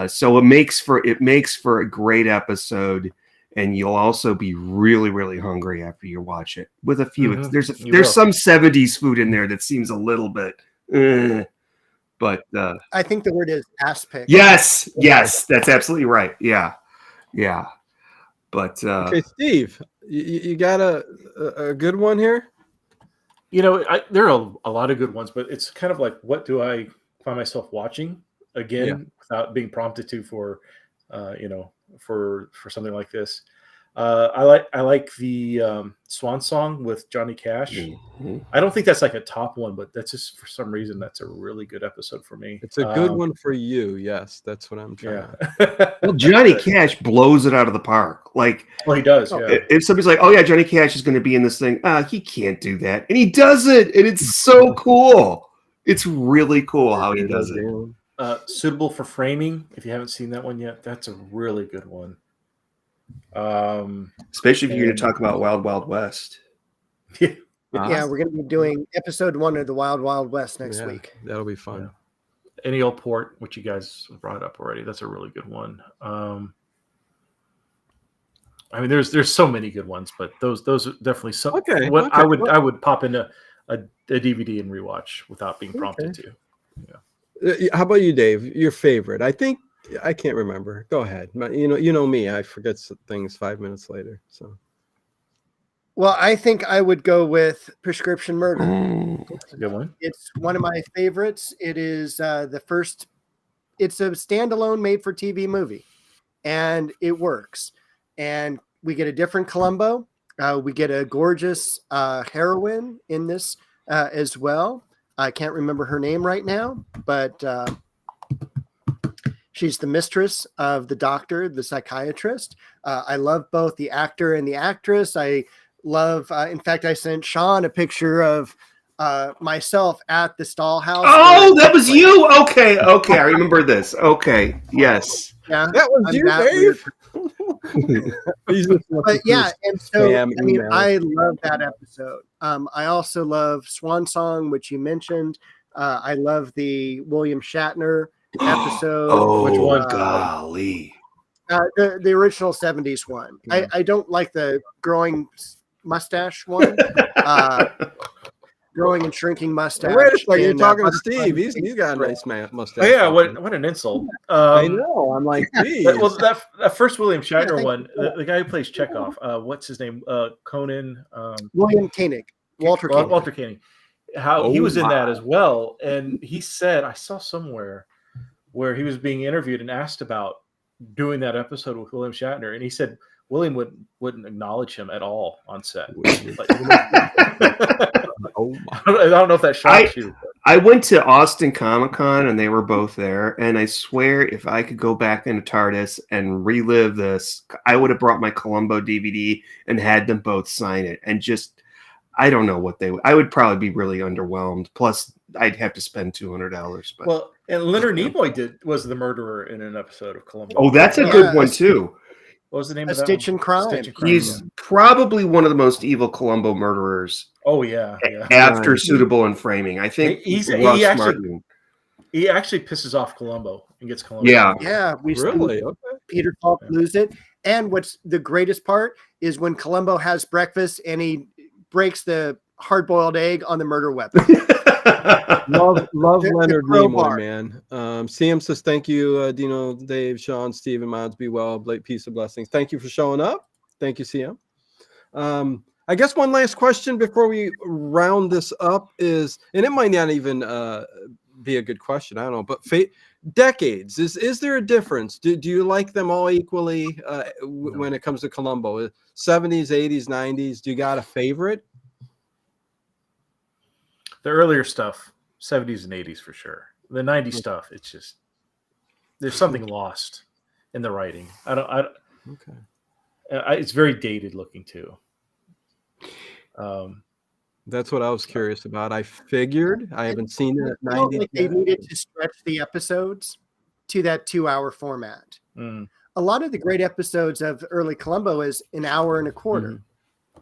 So it makes for a great episode. And you'll also be really, really hungry after you watch it. With a few, there's some 70s food in there that seems a little bit, but I think the word is ass pick. Yes, that's absolutely right. Yeah. But okay, Steve, you got a good one here. There are a lot of good ones, but it's kind of like, what do I find myself watching again without being prompted to for something like this. I like the Swan Song with Johnny Cash. Mm-hmm. I don't think that's like a top one, but that's just for some reason that's a really good episode for me. It's a good one for you. Yes, that's what I'm trying. Yeah. Well, Johnny Cash blows it out of the park. Like, well, he does. Yeah. If somebody's like, "Oh yeah, Johnny Cash is going to be in this thing," he can't do that, and he does it, and it's so cool. It's really cool how he does it. Suitable for Framing. If you haven't seen that one yet, that's a really good one. Especially if you're going to talk about Wild Wild West. Yeah, we're going to be doing episode 1 of the Wild Wild West next week. That'll be fun. Yeah. Any Old Port, which you guys brought up already, that's a really good one. There's so many good ones, but those are definitely some. Okay. I would pop into a DVD and rewatch without being prompted to. Yeah. How about you, Dave? Your favorite? I think I can't remember. Go ahead. You know me. I forget things 5 minutes later. So. Well, I think I would go with Prescription Murder. That's a good one. It's one of my favorites. It is the first. It's a standalone made-for-TV movie, and it works. And we get a different Columbo. We get a gorgeous heroine in this as well. I can't remember her name right now, but she's the mistress of the doctor, the psychiatrist. I love both the actor and the actress. I love, in fact, I sent Sean a picture of myself at the Stall House. Oh, that was you. Okay. I remember this. Okay. Yes. Yeah, that was you, Dave. But yeah, and so I love that episode. I also love Swan Song, which you mentioned. I love the William Shatner episode. Which one? Golly. The original 70s one. Yeah. I don't like the growing mustache one. Growing and shrinking mustache. Wait a second, you're talking to Steve. He's got a nice mustache. Oh, yeah, what an insult. I know. I'm like, geez. Well, that first William Shatner one, the guy who plays Chekhov, what's his name? Conan. William Koenig. Walter Koenig. He was in that as well. And he said, I saw somewhere where he was being interviewed and asked about doing that episode with William Shatner. And he said William wouldn't acknowledge him at all on set. I don't know if that shocks you. I went to Austin Comic-Con and they were both there. And I swear if I could go back into TARDIS and relive this, I would have brought my Columbo DVD and had them both sign it. And just, I don't know what they would. I would probably be really underwhelmed. Plus, I'd have to spend $200. But well, and Leonard Nimoy was the murderer in an episode of Columbo. Oh, that's a good one too. What was the name of that? Stitch and Crime. He's probably one of the most evil Columbo murderers. Oh yeah. After Suitable and Framing, I think he actually pisses off Columbo and gets Columbo. Yeah. We really Peter Falk lose it. And what's the greatest part is when Columbo has breakfast and he breaks the hard-boiled egg on the murder weapon. love Leonard Nimoy, man. CM says thank you, Dino, Dave, Sean, Steve, and Mods. Be well. Peace and blessings. Thank you for showing up. Thank you, CM. I guess one last question before we round this up is, and it might not even be a good question. I don't know, but decades, is there a difference? Do you like them all equally when it comes to Columbo? 70s, 80s, 90s? Do you got a favorite? The earlier stuff, 70s and 80s for sure. The 90s stuff, it's just there's something lost in the writing. Okay. It's very dated looking too. That's what I was curious about. I figured I haven't seen it at 90s. Like they needed to stretch the episodes to that 2-hour format. Mm. A lot of the great episodes of early Columbo is an hour and a quarter. Mm-hmm.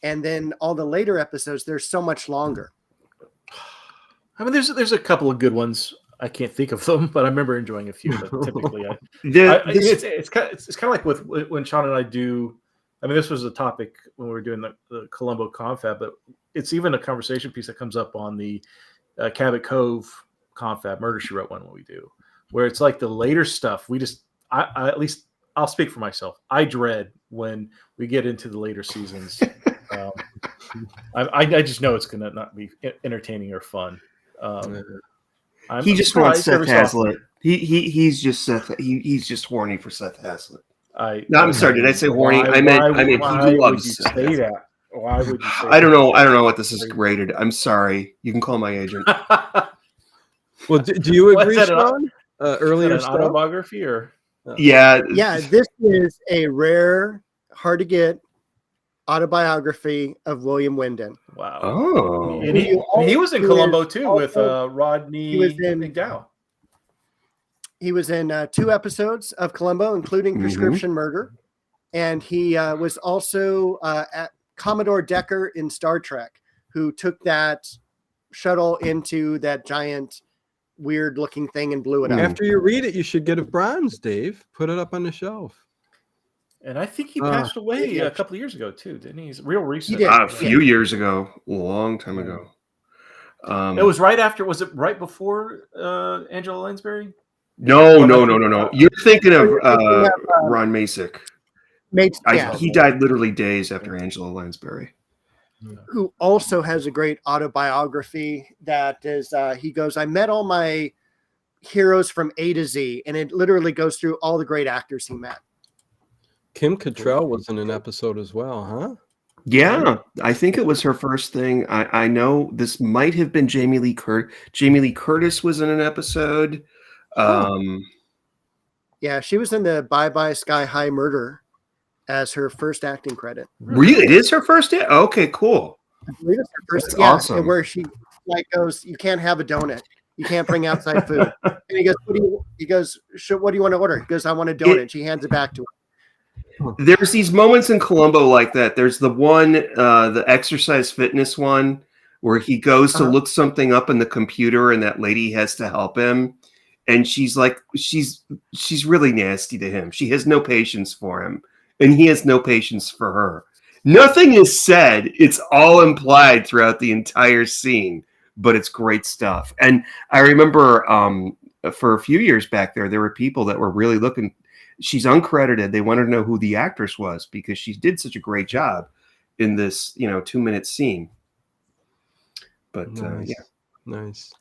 And then all the later episodes, they're so much longer. I mean, there's a couple of good ones. I can't think of them, but I remember enjoying a few. But typically, it's kind of like with when Sean and I do. I mean, this was a topic when we were doing the Columbo Confab, but it's even a conversation piece that comes up on the Cabot Cove Confab Murder She Wrote one when we do, where it's like the later stuff. We just, I at least I'll speak for myself. I dread when we get into the later seasons. I just know it's going to not be entertaining or fun. He just wants Seth Haslett. He's just Seth. He's just horny for Seth Haslett. I'm sorry. Did I say horny? I meant he loves Seth say that. Why would you say I don't know. I don't know what this is rated. I'm sorry. You can call my agent. Well, do you agree, Sean? Earlier stuff? Autobiography or yeah. This is a rare, hard to get autobiography of William Wyndon. Wow. Oh. And he was in Columbo too with Rodney McDowell. He was in 2 episodes of Columbo, including Prescription Murder. And he was also at Commodore Decker in Star Trek, who took that shuttle into that giant weird looking thing and blew it up. After you read it, you should get a bronze, Dave. Put it up on the shelf. And I think he passed away a couple of years ago too, didn't he? He's real recent. A few years ago, a long time ago. It was right after. Was it right before Angela Lansbury? No. You're thinking of Ron Masick. He died literally days after Angela Lansbury. Who also has a great autobiography that is, he goes, I met all my heroes from A to Z, and it literally goes through all the great actors he met. Kim Cattrall was in an episode as well, huh? Yeah, I think it was her first thing. I know this might have been Jamie Lee Curtis. Jamie Lee Curtis was in an episode. Yeah, she was in the Bye Bye Sky High Murder as her first acting credit. Really? It is her first? Yeah. Okay, cool. I believe it's her first. That's awesome. And where she goes, you can't have a donut. You can't bring outside food. And he goes, what do you want to order? He goes, I want a donut. She hands it back to him. There's these moments in Columbo like that. There's the one, the exercise fitness one, where he goes to look something up in the computer and that lady has to help him. And she's like, she's really nasty to him. She has no patience for him. And he has no patience for her. Nothing is said. It's all implied throughout the entire scene, but it's great stuff. And I remember for a few years back there were people that were really looking. She's uncredited. They wanted to know who the actress was because she did such a great job in this, 2-minute scene. But nice.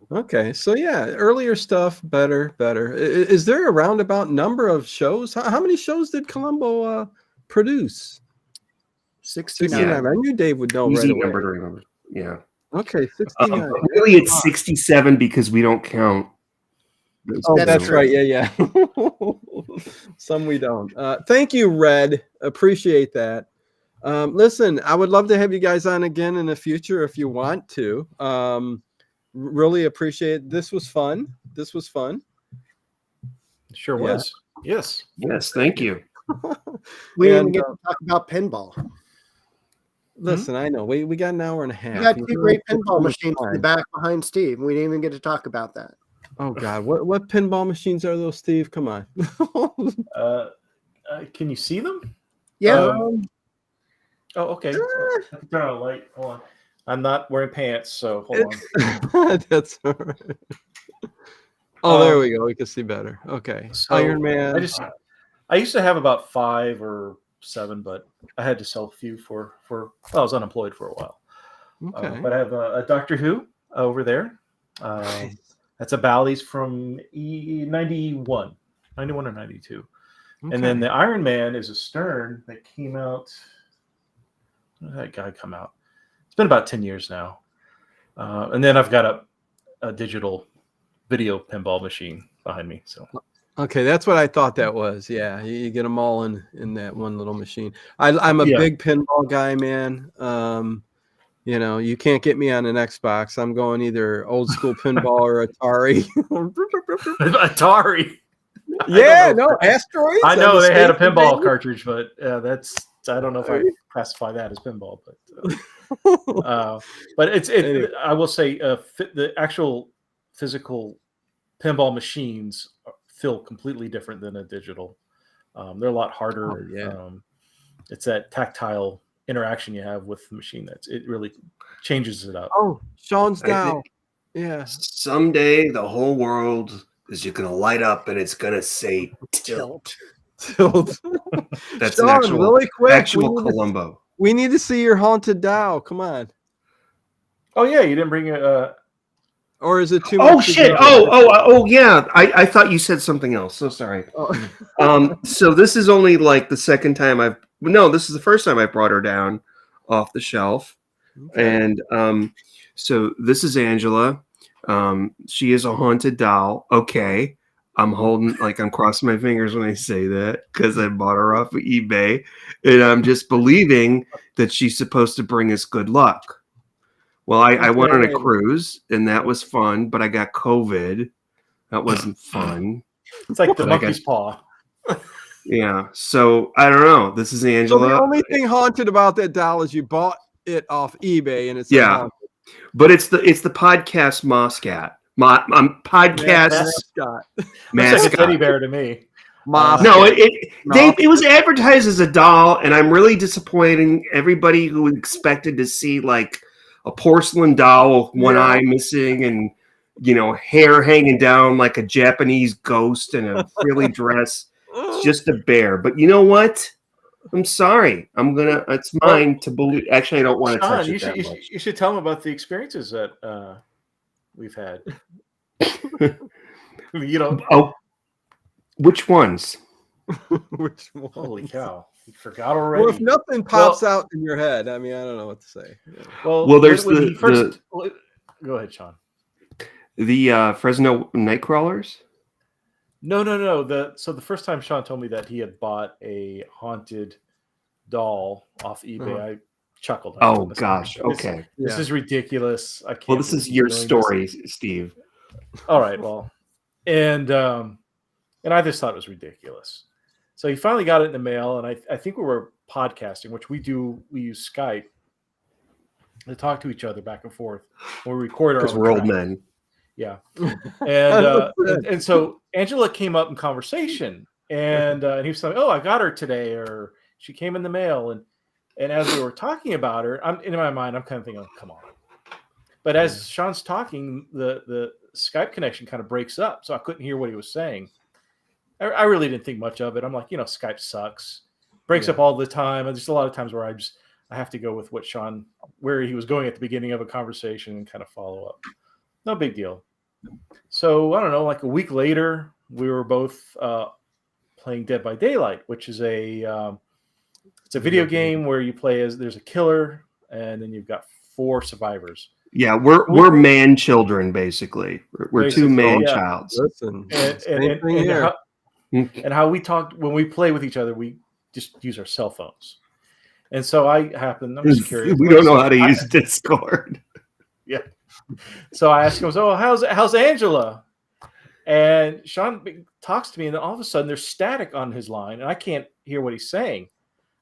Okay, so earlier stuff, better. Is there a roundabout number of shows? How many shows did Columbo produce? 69. I knew Dave would know easy right number away. to remember. Yeah. Okay, 69. Really, it's 67 because we don't count. Oh, that's right. Yeah. Some we don't. Thank you, Red. Appreciate that. Listen, I would love to have you guys on again in the future if you want to. Really appreciate it. This was fun. Sure was. Yes. Thank you. We didn't get to talk about pinball. Listen, I know we got an hour and a half. You got 2 great pinball machines in the back behind Steve. We didn't even get to talk about that. Oh God, what pinball machines are those, Steve? Come on. Can you see them? Yeah. Okay. I can turn on a light. Hold on. I'm not wearing pants, so hold on. That's all right. Oh, there we go. We can see better. Okay. So Iron Man. I used to have about 5 or 7, but I had to sell a few for I was unemployed for a while. Okay. But I have a Doctor Who over there. That's a Bally's from 91 or 92. Okay. And then the Iron Man is a Stern that came out. When did that guy come out? It's been about 10 years now. And then I've got a digital video pinball machine behind me. So Okay, that's what I thought that was. Yeah, you get them all in that one little machine. I'm a big pinball guy, man. You know, you can't get me on an Xbox. I'm going either old school pinball or Atari. Atari. Yeah, no, Asteroids. I know they had a Space pinball Invaders. cartridge, but I don't know if I classify that as pinball. But it's Anyway. I will say the actual physical pinball machines feel completely different than a digital. They're a lot harder. Oh, yeah. It's that tactile interaction you have with the machine it really changes it up. Oh, Sean's I down. think Yeah. someday the whole world is just going to light up and it's going to say tilt. Tilt. That's Sean, an actual, really quick. actual Columbo. We need to see your haunted Dow. Come on. Oh yeah, you didn't bring Or is it too Oh, much to shit. go? Oh, yeah. I thought you said something else. So sorry. Oh. So this is only like the second time this is the first time I brought her down off the shelf. Okay. And so this is Angela. She is a haunted doll. Okay. I'm crossing my fingers when I say that because I bought her off of eBay. And I'm just believing that she's supposed to bring us good luck. Well, I went on a cruise and that was fun, but I got COVID. That wasn't fun. it's like the But monkey's paw. Yeah. So I don't know. This is So Angela. the only thing haunted about that doll is you bought it off eBay and it's Yeah. unhaunted. But it's the podcast Moscat. Podcast Mascot. Looks like a mascot. teddy bear to me. No, it was advertised as a doll, and I'm really disappointing everybody who expected to see like a porcelain doll with one eye missing and hair hanging down like a Japanese ghost in a frilly dress. It's just a bear. But you know what? I'm sorry. It's mine to believe. Actually, I don't want to Sean, touch it that much. you should tell them about the experiences that we've had. Oh, which ones? Which one? Holy cow! You forgot already. Well, if nothing pops out in your head, I mean, I don't know what to say. Yeah. Well, there's when he first. Go ahead, Sean. The Fresno Nightcrawlers. No. So the first time Sean told me that he had bought a haunted doll off eBay, I chuckled. Oh gosh. Okay. This is ridiculous. I can't. Well, this is your story, Steve. All right. Well, and I just thought it was ridiculous. So he finally got it in the mail, and I think we were podcasting, which we do. We use Skype to talk to each other back and forth when we record our. Because we're old men. Yeah, and so Angela came up in conversation, and he was saying, "Oh, I got her today," or she came in the mail, and as we were talking about her, I'm in my mind, I'm kind of thinking, oh, "Come on!" But as Sean's talking, the Skype connection kind of breaks up, so I couldn't hear what he was saying. I really didn't think much of it. I'm like, Skype sucks, breaks up all the time, and there's a lot of times where I have to go with what Sean, where he was going at the beginning of a conversation and kind of follow up. No big deal. So I don't know, like a week later, we were both playing Dead by Daylight, which is it's a video game where you play as there's a killer and then you've got 4 survivors. Yeah, we're man children basically. We're 2 man childs. Listen, and how we talk when we play with each other, we just use our cell phones. And so I'm just curious. We don't know how to use Discord. Yeah. So I asked him, "So how's Angela?" And Sean talks to me, and then all of a sudden there's static on his line, and I can't hear what he's saying.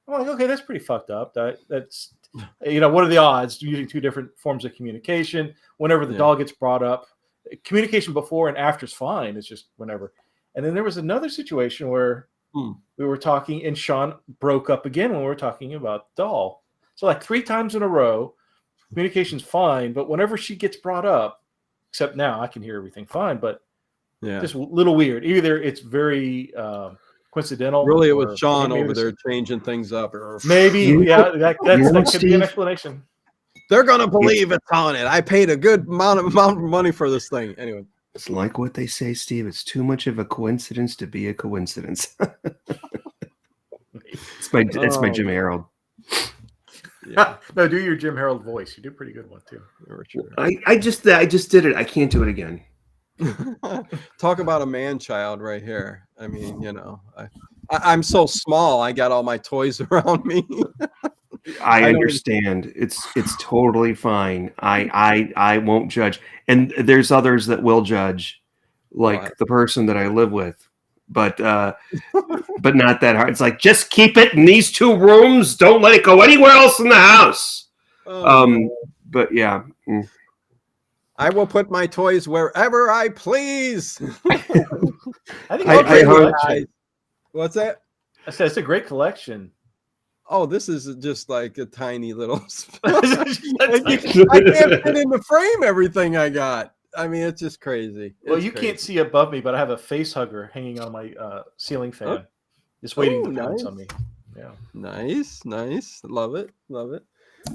I'm like, "Okay, that's pretty fucked up. That's what are the odds using 2 different forms of communication? Whenever the doll gets brought up, communication before and after is fine. It's just whenever." And then there was another situation where we were talking, and Sean broke up again when we were talking about doll. So like 3 times in a row. Communication's fine, but whenever she gets brought up, except now I can hear everything fine, but just a little weird. Either it's very coincidental. Really, it or was Sean maybe over it's- there changing things up. Maybe, yeah, that you know, could be an Steve? explanation. They're gonna believe it's haunted. I paid a good amount of money for this thing. Anyway, It's like what they say, Steve. It's too much of a coincidence to be a coincidence. It's my Jim Harold. yeah, No, do your Jim Harold voice. You do a pretty good one too. for sure. I just did it. I can't do it again. Talk about a man child right here. I mean, I'm so small. I got all my toys around me. I don't- understand. It's totally fine. I won't judge. And there's others that will judge, like What? the person that I live with. But not that hard. It's like, just keep it in these 2 rooms. Don't let it go anywhere else in the house. Oh, But yeah. I will put my toys wherever I please. I think I it's a great hope- collection. What's that? I said it's a great collection. Oh, this is just like a tiny little. Well, I can't fit in the frame everything I got. I mean, it's just crazy. It's you crazy. can't see above me, but I have a face hugger hanging on my ceiling fan, Oh. just waiting Oh, to pounce nice. on me. Yeah. Nice. Love it.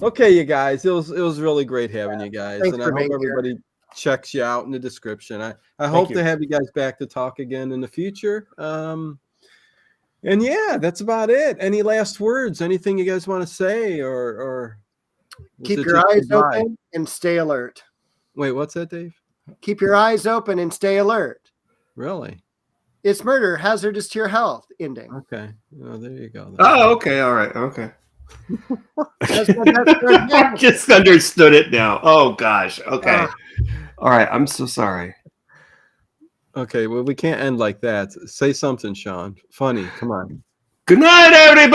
Okay, you guys, it was really great having you guys, Thanks and I for hope being here. everybody checks you out in the description. I hope you. to have you guys back to talk again in the future. And yeah, that's about it. Any last words? Anything you guys want to say, or is Keep it your just eyes goodbye? open and stay alert. Wait, what's that, Dave? Keep your eyes open and stay alert. Really? It's murder, hazardous to your health. Ending. Okay. Oh, there you go. then. Oh, okay. All right. Okay. That's what I just understood it now. Oh gosh. Okay. All right. I'm so sorry. Okay. Well, we can't end like that. Say something, Sean. Funny. Come on. Good night, everybody.